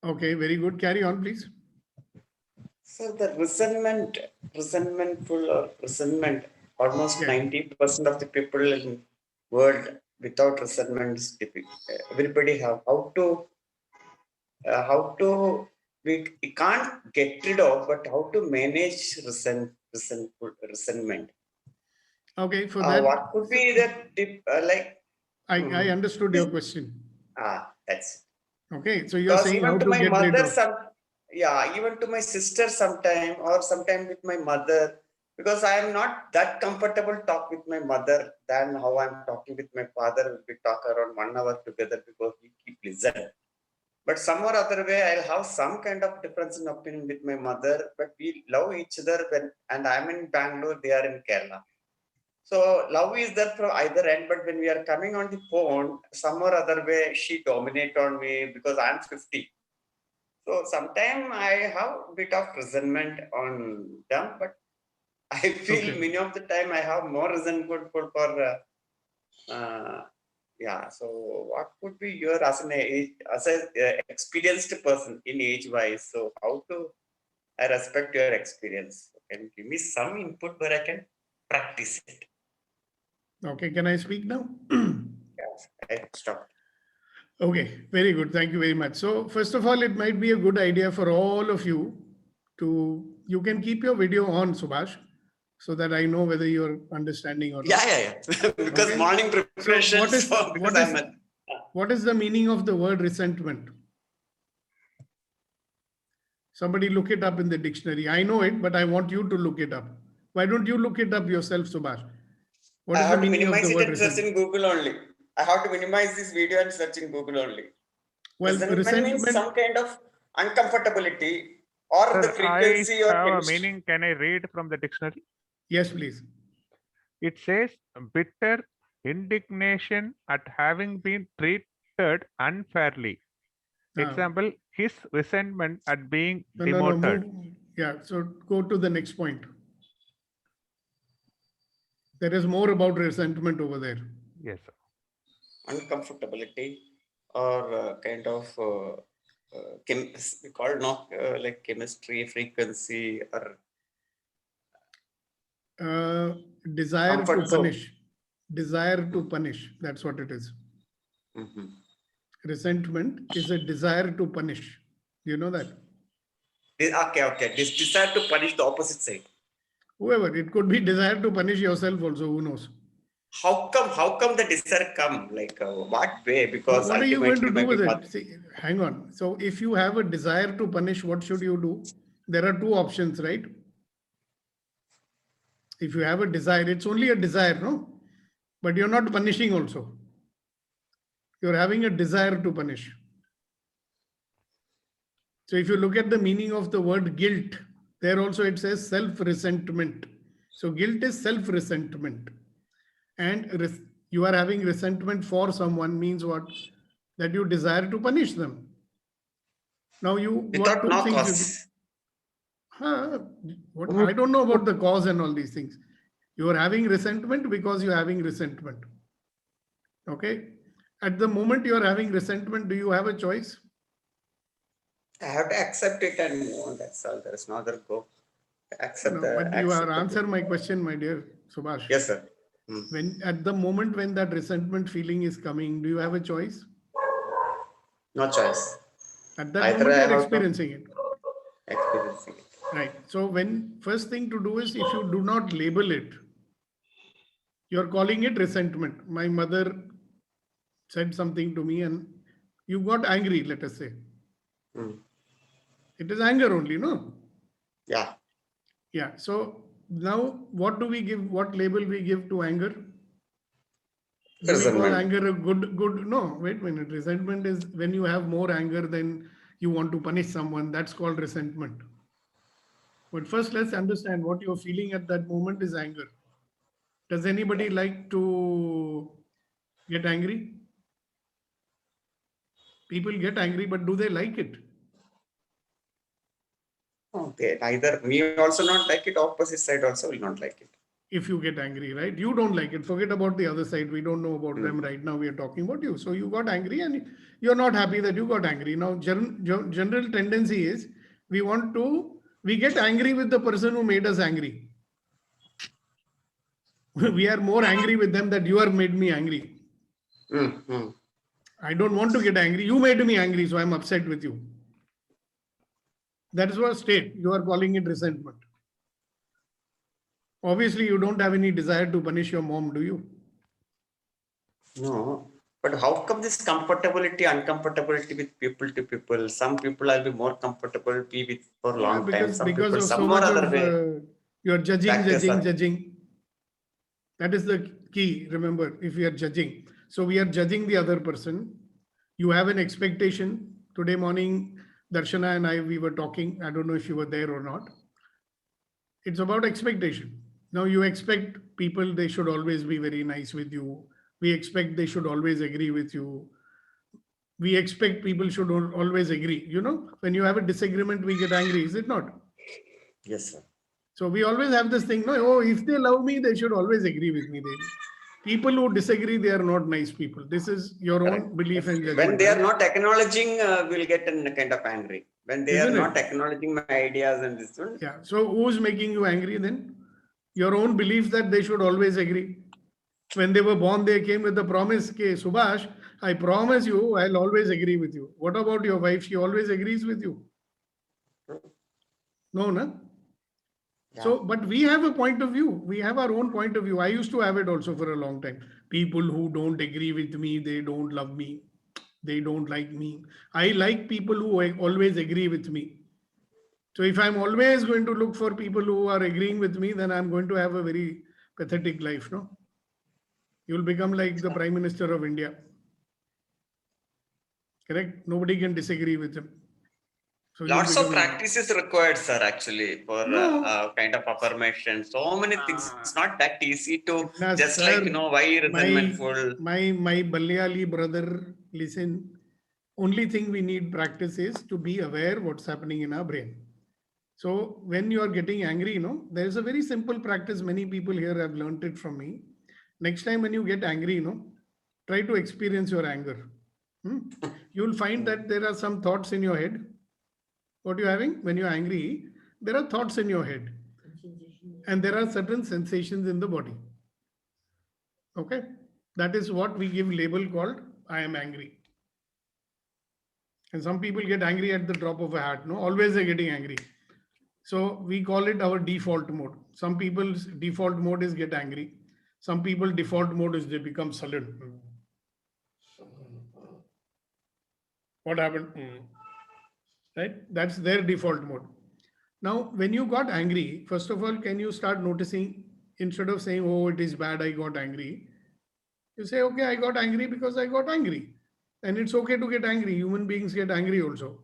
Okay, very good. Carry on, please. So the resentful or resentment, almost 90% of the people in world without resentment is difficult. Everybody have how to we can't get rid of, but how to manage resentment. Okay, for that. What could be the tip? I understood your question. That's okay. So you're saying how even to to my get rid mother, of. even to my sister sometime, or sometime with my mother, because I am not that comfortable to talk with my mother than how I'm talking with my father. We talk around 1 hour together because we keep listening. But some or other way, I'll have some kind of difference in opinion with my mother, but we love each other and I'm in Bangalore, they are in Kerala. So love is there from either end, but when we are coming on the phone, some or other way, she dominate on me because I'm 50. So sometimes I have a bit of resentment on them, but I feel many of the time I have more resentment for so what could be your as an experienced person in age wise? So how to I respect your experience? Can you give me some input where I can practice it? Okay, can I speak now? Yes, I stop. Okay, very good. Thank you very much. So first of all, it might be a good idea for all of you you can keep your video on, Subhash, so that I know whether you're understanding or not. Yeah. Because morning preparation. So what is the meaning of the word resentment? Somebody look it up in the dictionary. I know it, but I want you to look it up. Why don't you look it up yourself, Subhash? What is the meaning of the word resentment? I have to minimize it and search in Google only. I have to minimize this video and search in Google only. Well, resentment means some kind of uncomfortability or the frequency or have a meaning. Can I read from the dictionary? Yes, please. It says bitter indignation at having been treated unfairly. Example, his resentment at being demoted. Yeah, so go to the next point. There is more about resentment over there. Yes, sir. Uncomfortability or kind of we call like chemistry, frequency, or desire to punish. Desire to punish. That's what it is. Mm-hmm. Resentment is a desire to punish. Do you know that? Okay. This desire to punish the opposite side. Whoever, it could be desire to punish yourself also. Who knows? How come the desire come? Like what way? Because what are you going to do with it? See, hang on. So if you have a desire to punish, what should you do? There are two options, right? If you have a desire, it's only a desire, no? But you're not punishing also. You're having a desire to punish. So if you look at the meaning of the word guilt, there also it says self-resentment. So guilt is self-resentment. And you are having resentment for someone means what? That you desire to punish them. Now without no cause. I don't know about the cause and all these things. You are having resentment because you're having resentment. Okay. At the moment you are having resentment, do you have a choice? I have to accept it and move on. That's all. There is no other go. But you are answer my question, my dear Subhash. Yes, sir. When at the moment when that resentment feeling is coming, do you have a choice? No choice. At that moment you are experiencing it. Experiencing it. Right. So first thing to do is if you do not label it, you're calling it resentment. My mother said something to me and you got angry, let us say. It is anger only, no? Yeah. Yeah. So now what do we give? What label we give to anger? Do we call anger a good? No, wait a minute. Resentment is when you have more anger than you want to punish someone. That's called resentment. But first, let's understand what you're feeling at that moment is anger. Does anybody like to get angry? People get angry, but do they like it? Okay, neither me also not like it, opposite side also will not like it. If you get angry, right? You don't like it. Forget about the other side. We don't know about them right now. We are talking about you. So you got angry and you're not happy that you got angry. Now, general tendency is we get angry with the person who made us angry. We are more angry with them that you are made me angry. I don't want to get angry. You made me angry, so I'm upset with you. That is what state. You are calling it resentment. Obviously, you don't have any desire to punish your mom, do you? No. But how come this comfortability, uncomfortability with people to people? Some people will be more comfortable be with for a long time. Some Because people of some so or much other of way. you're judging. Factors Judging. That is the key. Remember, if we are judging, so we are judging the other person. You have an expectation. Today morning, Darshana and I, we were talking. I don't know if you were there or not. It's about expectation. Now you expect people, they should always be very nice with you. We expect they should always agree with you. We expect people should always agree. You know, when you have a disagreement, we get angry, is it not? Yes, sir. So we always have this thing, no, oh, if they love me, they should always agree with me. People who disagree, they are not nice people. This is your own belief and judgment. When they are not acknowledging, we'll get kind of angry. When they are not acknowledging my ideas and this one. Yeah. So who's making you angry then? Your own belief that they should always agree. When they were born, they came with the promise, okay, Subhash, I promise you, I'll always agree with you. What about your wife? She always agrees with you. No, no. Yeah. So, but we have a point of view. We have our own point of view. I used to have it also for a long time. People who don't agree with me, they don't love me. They don't like me. I like people who always agree with me. So if I'm always going to look for people who are agreeing with me, then I'm going to have a very pathetic life, no? You'll become like the Prime Minister of India. Correct? Nobody can disagree with him. So lots of practices required, sir, actually, for kind of affirmation. So many things. It's not that easy to just sir, like, you know, why resentmentful. My Balayali brother, listen, only thing we need practice is to be aware what's happening in our brain. So when you are getting angry, you know, there's a very simple practice. Many people here have learned it from me. Next time when you get angry, you know, try to experience your anger. You'll find that there are some thoughts in your head. What you're having when you're angry, there are thoughts in your head. And there are certain sensations in the body. Okay. That is what we give label called I am angry. And some people get angry at the drop of a hat. No, always they're getting angry. So we call it our default mode. Some people's default mode is get angry. Some people default mode is they become sullen. What happened? Right? That's their default mode. Now, when you got angry, first of all, can you start noticing, instead of saying, oh, it is bad, I got angry, you say, okay, I got angry because I got angry. And it's okay to get angry. Human beings get angry also.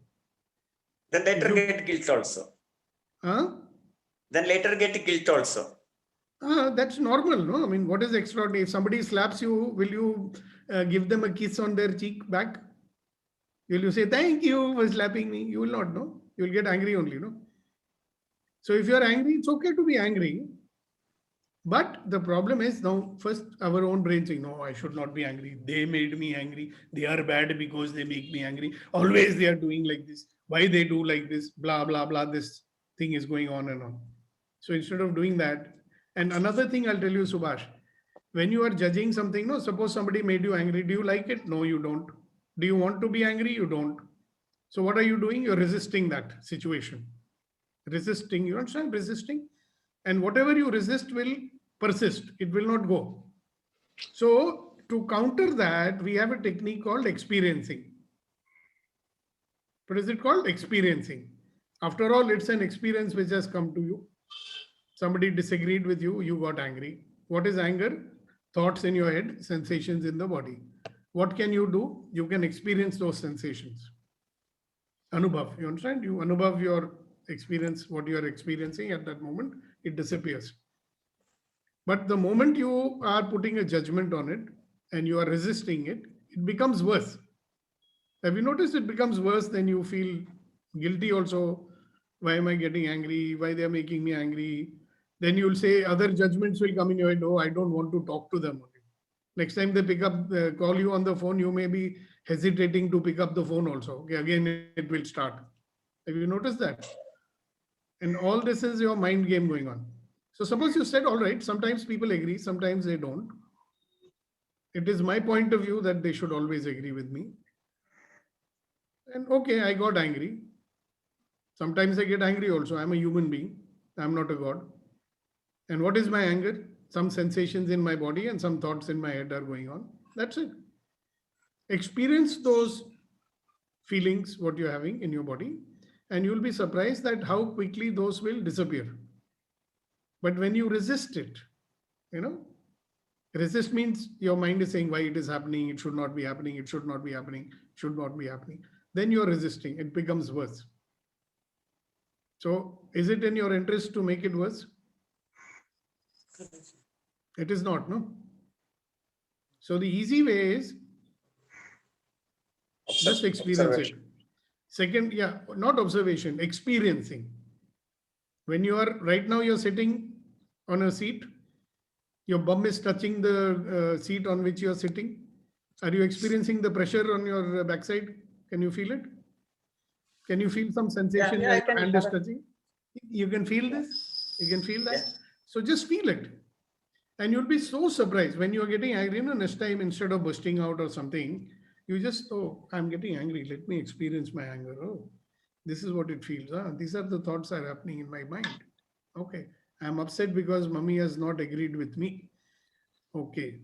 Then later get guilt also. Huh? Then later get guilt also. That's normal, no? I mean, what is extraordinary? If somebody slaps you, will you give them a kiss on their cheek back? Will you say, thank you for slapping me? You will not, no? You will get angry only, no? So if you are angry, it's okay to be angry. But the problem is now, first our own brain saying, no, I should not be angry. They made me angry. They are bad because they make me angry. Always they are doing like this. Why they do like this? Blah, blah, blah. This thing is going on and on. So instead of doing that, and another thing I'll tell you, Subhash, when you are judging something, no, suppose somebody made you angry. Do you like it? No, you don't. Do you want to be angry? You don't. So what are you doing? You're resisting that situation. Resisting, you understand? Resisting. And whatever you resist will persist. It will not go. So to counter that, we have a technique called experiencing. What is it called? Experiencing. After all, it's an experience which has come to you. Somebody disagreed with you, you got angry. What is anger? Thoughts in your head, sensations in the body. What can you do? You can experience those sensations. Anubhav, you understand? You anubhav your experience, what you are experiencing at that moment, it disappears. But the moment you are putting a judgment on it and you are resisting it, it becomes worse. Have you noticed it becomes worse? Then you feel guilty also. Why am I getting angry? Why they are making me angry? Then you'll say other judgments will come in your head. Oh, I don't want to talk to them. Next time they pick up, call you on the phone, you may be hesitating to pick up the phone also. Okay, again, it will start. Have you noticed that? And all this is your mind game going on. So suppose you said, all right, sometimes people agree, sometimes they don't. It is my point of view that they should always agree with me. And okay, I got angry. Sometimes I get angry also. I'm a human being. I'm not a god. And what is my anger? Some sensations in my body and some thoughts in my head are going on. That's it. Experience those feelings, what you're having in your body, and you'll be surprised that how quickly those will disappear. But when you resist it, resist means your mind is saying why it is happening, it should not be happening, it should not be happening, should not be happening. Then you're resisting, it becomes worse. So is it in your interest to make it worse? It is not, no? So the easy way is just experience it. Second, not observation, experiencing. When you are, right now you're sitting on a seat, your bum is touching the seat on which you are sitting. Are you experiencing the pressure on your backside? Can you feel it? Can you feel some sensation like your hand is touching? You can feel this? You can feel that? Yeah. So just feel it. And you'll be so surprised when you're getting angry. Next time, instead of bursting out or something, you just, oh, I'm getting angry. Let me experience my anger. Oh, this is what it feels. These are the thoughts that are happening in my mind. Okay. I'm upset because mommy has not agreed with me. Okay.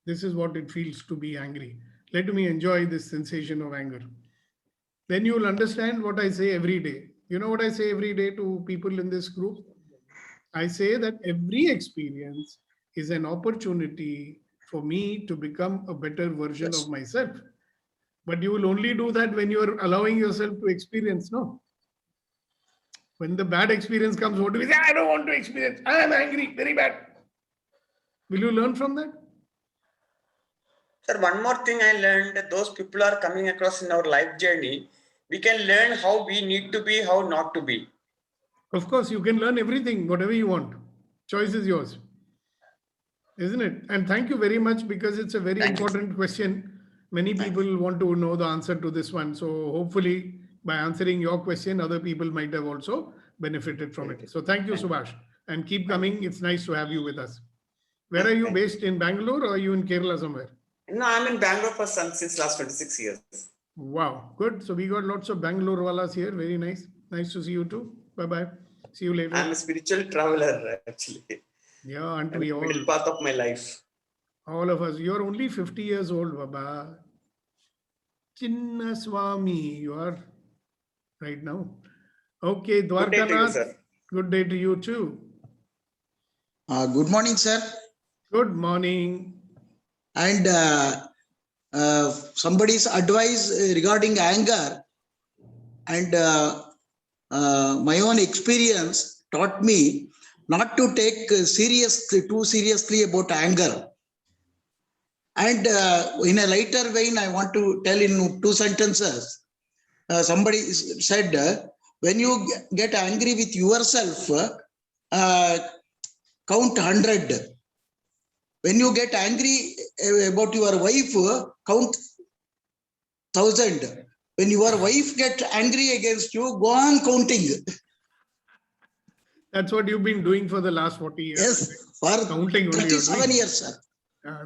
This is what it feels to be angry. Let me enjoy this sensation of anger. Then you will understand what I say every day. You know what I say every day to people in this group? I say that every experience is an opportunity for me to become a better version of myself. But you will only do that when you are allowing yourself to experience, no? When the bad experience comes, what do we say? I don't want to experience. I am angry, very bad. Will you learn from that? Sir, one more thing I learned, that those people are coming across in our life journey. We can learn how we need to be, how not to be. Of course, you can learn everything, whatever you want. Choice is yours. Isn't it? And thank you very much, because it's a very important question. Many people want to know the answer to this one. So hopefully by answering your question, other people might have also benefited from it. So thank you, Subhash. And keep coming. It's nice to have you with us. Where are you based? In Bangalore, or are you in Kerala somewhere? No, I'm in Bangalore since last 26 years. Wow, good. So we got lots of Bangalore walas here. Very nice. Nice to see you too. Bye-bye. See you later. I'm a spiritual traveler, actually. Yeah, aren't we all? Middle path of my life. All of us. You're only 50 years old, Baba. Chinna Swami, you are right now. Okay, Dwarkanath. Good day to you too. Good morning, sir. Good morning. And somebody's advice regarding anger and my own experience taught me not to take too seriously about anger. And in a lighter vein, I want to tell in 2 sentences. Somebody said, when you get angry with yourself, count 100. When you get angry about your wife, count 1,000. When your wife gets angry against you, go on counting. That's what you've been doing for the last 40 years. Yes, for counting 37 years, sir.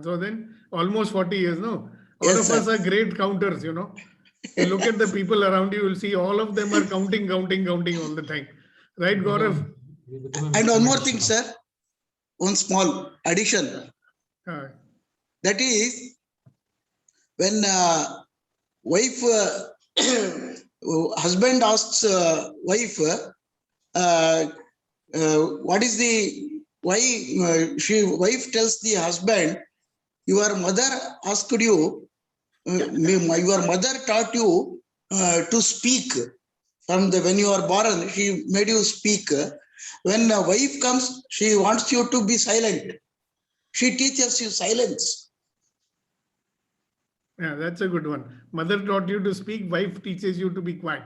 So then almost 40 years, no? All of us are great counters, you know. You look at the people around you, you'll see all of them are counting all the time. Right, Gaurav? And one more thing, sir. One small addition. That is, when husband asks wife, what is wife tells the husband, your mother asked you, your mother taught you to speak. When you are born, she made you speak. When a wife comes, she wants you to be silent. She teaches you silence. Yeah, that's a good one. Mother taught you to speak, wife teaches you to be quiet.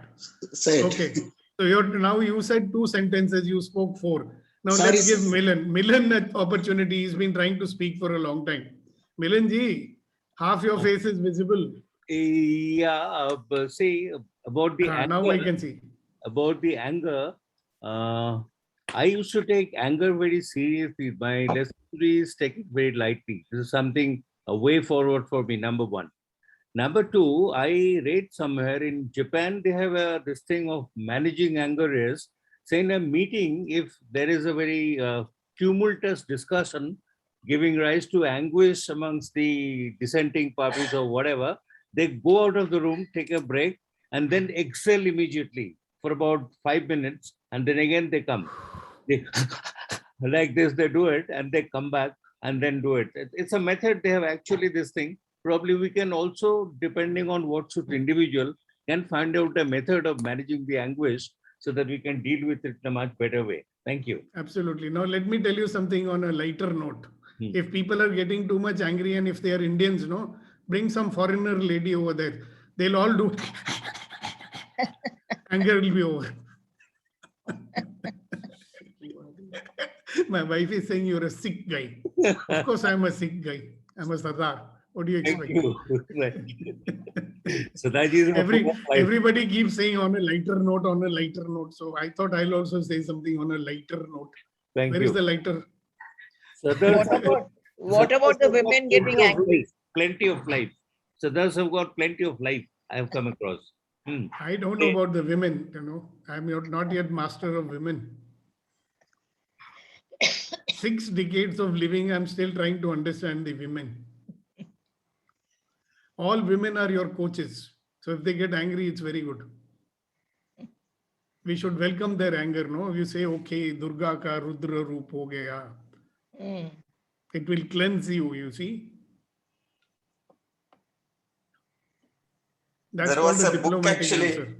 Say it. Okay. So now you said 2 sentences, you spoke 4. Now let's give Milan an opportunity. He's been trying to speak for a long time. Milan ji, half your face is visible. Yeah, say about the anger. Now I can see. About the anger, I used to take anger very seriously. My lesson is take it very lightly. This is something a way forward for me, number one. Number two, I read somewhere in Japan, they have this thing of managing anger is, say in a meeting, if there is a very tumultuous discussion giving rise to anguish amongst the dissenting parties or whatever, they go out of the room, take a break, and then exhale immediately for about 5 minutes, and then again they come. They like this, they do it, and they come back and then do it. It's a method. They have actually this thing. Probably we can also, depending on what suits individual, can find out a method of managing the anguish so that we can deal with it in a much better way. Thank you. Absolutely. Now, let me tell you something on a lighter note. If people are getting too much angry and if they are Indians, no, bring some foreigner lady over there. They'll all do. Anger will be over. My wife is saying you're a sick guy. Of course, I'm a sick guy. I'm a Sardar. What do you expect? So that is everybody keeps saying on a lighter note, on a lighter note. So I thought I'll also say something on a lighter note. Where is the lighter? What about the women getting angry? Plenty of life. So those have got plenty of life. I have come across. I don't know about the women. You know, I'm not yet master of women. 6 decades of living, I'm still trying to understand the women. All women are your coaches. So if they get angry, it's very good. We should welcome their anger, no? You say, okay, Durga ka Rudra roop ho gaya. It will cleanse you, you see. That's There was called a the book diplomatic actually. answer.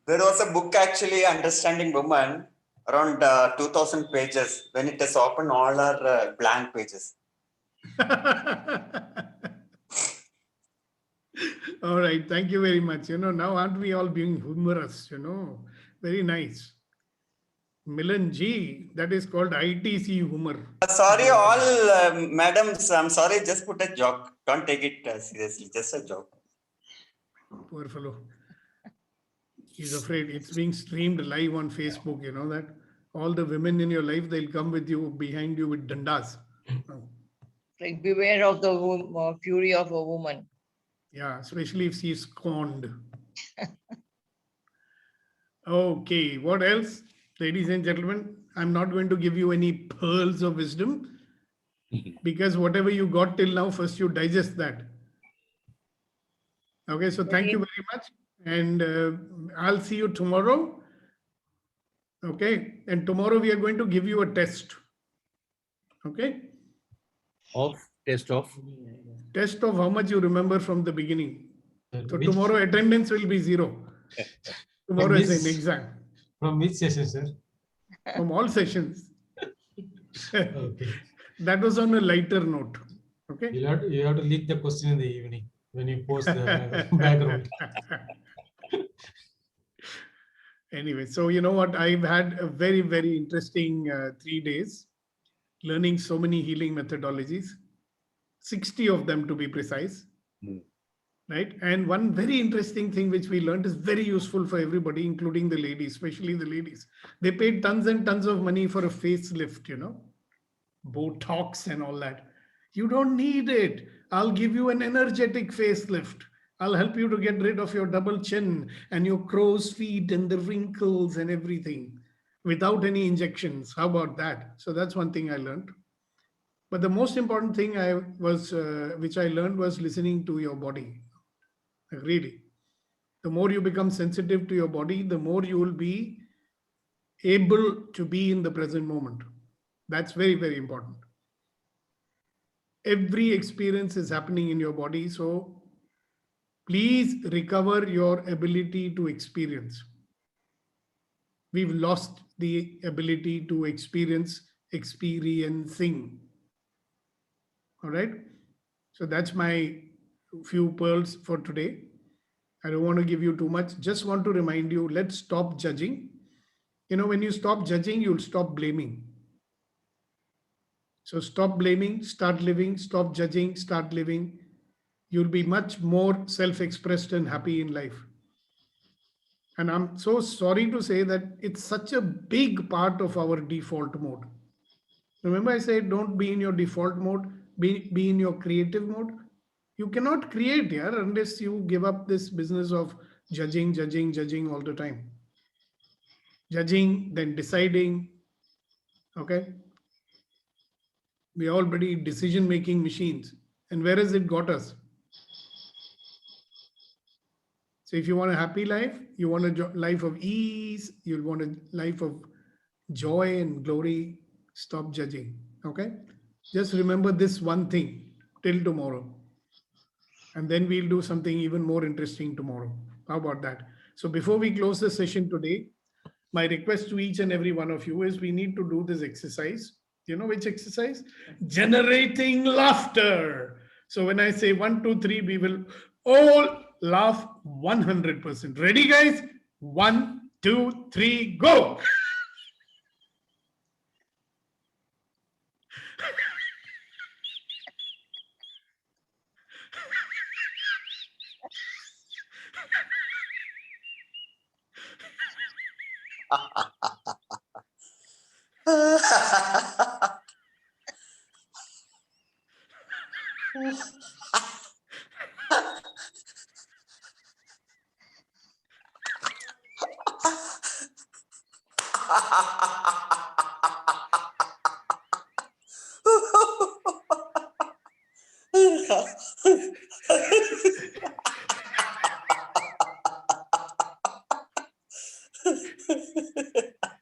There was a book actually, Understanding Women, around 2000 pages. When it is open, all are blank pages. All right, thank you very much. You know, now aren't we all being humorous? You know, very nice. Milan G, that is called ITC humor. Sorry, all madams. I'm sorry, just put a joke. Don't take it seriously. Just a joke. Poor fellow. He's afraid it's being streamed live on Facebook. You know that all the women in your life, they'll come with you behind you with dandas. Like beware of the fury of a woman. Yeah, especially if she's scorned. Okay, what else? Ladies and gentlemen, I'm not going to give you any pearls of wisdom because whatever you got till now, first you digest that. Okay, so thank you very much. And I'll see you tomorrow. Okay, and tomorrow we are going to give you a test. Okay? Test of how much you remember from the beginning. So tomorrow attendance will be 0. Tomorrow is an exam. From which session, sir? From all sessions. Okay. That was on a lighter note. Okay. You have to leak the question in the evening when you post the background. Anyway, so you know what? I've had a very, very interesting 3 days learning so many healing methodologies, 60 of them to be precise. Right? And one very interesting thing which we learned is very useful for everybody, including the ladies, especially the ladies. They paid tons and tons of money for a facelift, you know, Botox and all that. You don't need it. I'll give you an energetic facelift. I'll help you to get rid of your double chin and your crow's feet and the wrinkles and everything without any injections. How about that? So that's one thing I learned. But the most important thing which I learned was listening to your body. Really, the more you become sensitive to your body, the more you will be able to be in the present moment. That's very, very important. Every experience is happening in your body. So please recover your ability to experience. We've lost the ability to experiencing. All right. So that's my few pearls for today. I don't want to give you too much. Just want to remind you, let's stop judging. You know, when you stop judging, you'll stop blaming. So stop blaming, start living, stop judging, start living. You'll be much more self-expressed and happy in life. And I'm so sorry to say that it's such a big part of our default mode. Remember I said, don't be in your default mode, be in your creative mode. You cannot create here unless you give up this business of judging all the time. Judging, then deciding. Okay. We are already decision-making machines. And where has it got us? So if you want a happy life, you want a life of ease, you'll want a life of joy and glory, stop judging. Okay. Just remember this one thing till tomorrow. And then we'll do something even more interesting tomorrow. How about that? So before we close the session today, my request to each and every one of you is we need to do this exercise. You know which exercise? Generating laughter. So when I say 1, 2, 3, we will all laugh 100%. Ready, guys? 1, 2, 3, go.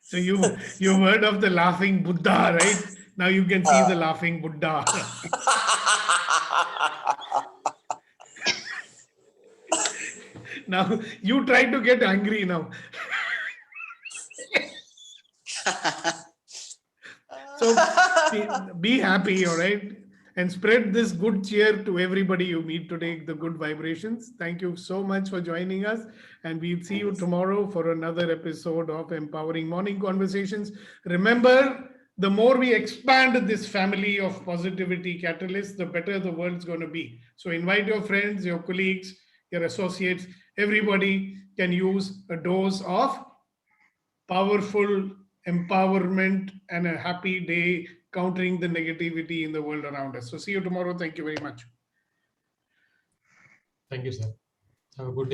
So you've heard of the laughing Buddha, right? Now you can see the laughing Buddha. Now you try to get angry now. So be happy, all right? And spread this good cheer to everybody you meet today, the good vibrations. Thank you so much for joining us. And we'll see you tomorrow for another episode of Empowering Morning Conversations. Remember, the more we expand this family of positivity catalysts, the better the world's going to be. So invite your friends, your colleagues, your associates. Everybody can use a dose of powerful empowerment and a happy day countering the negativity in the world around us. So see you tomorrow. Thank you very much. Thank you, sir. Have a good day.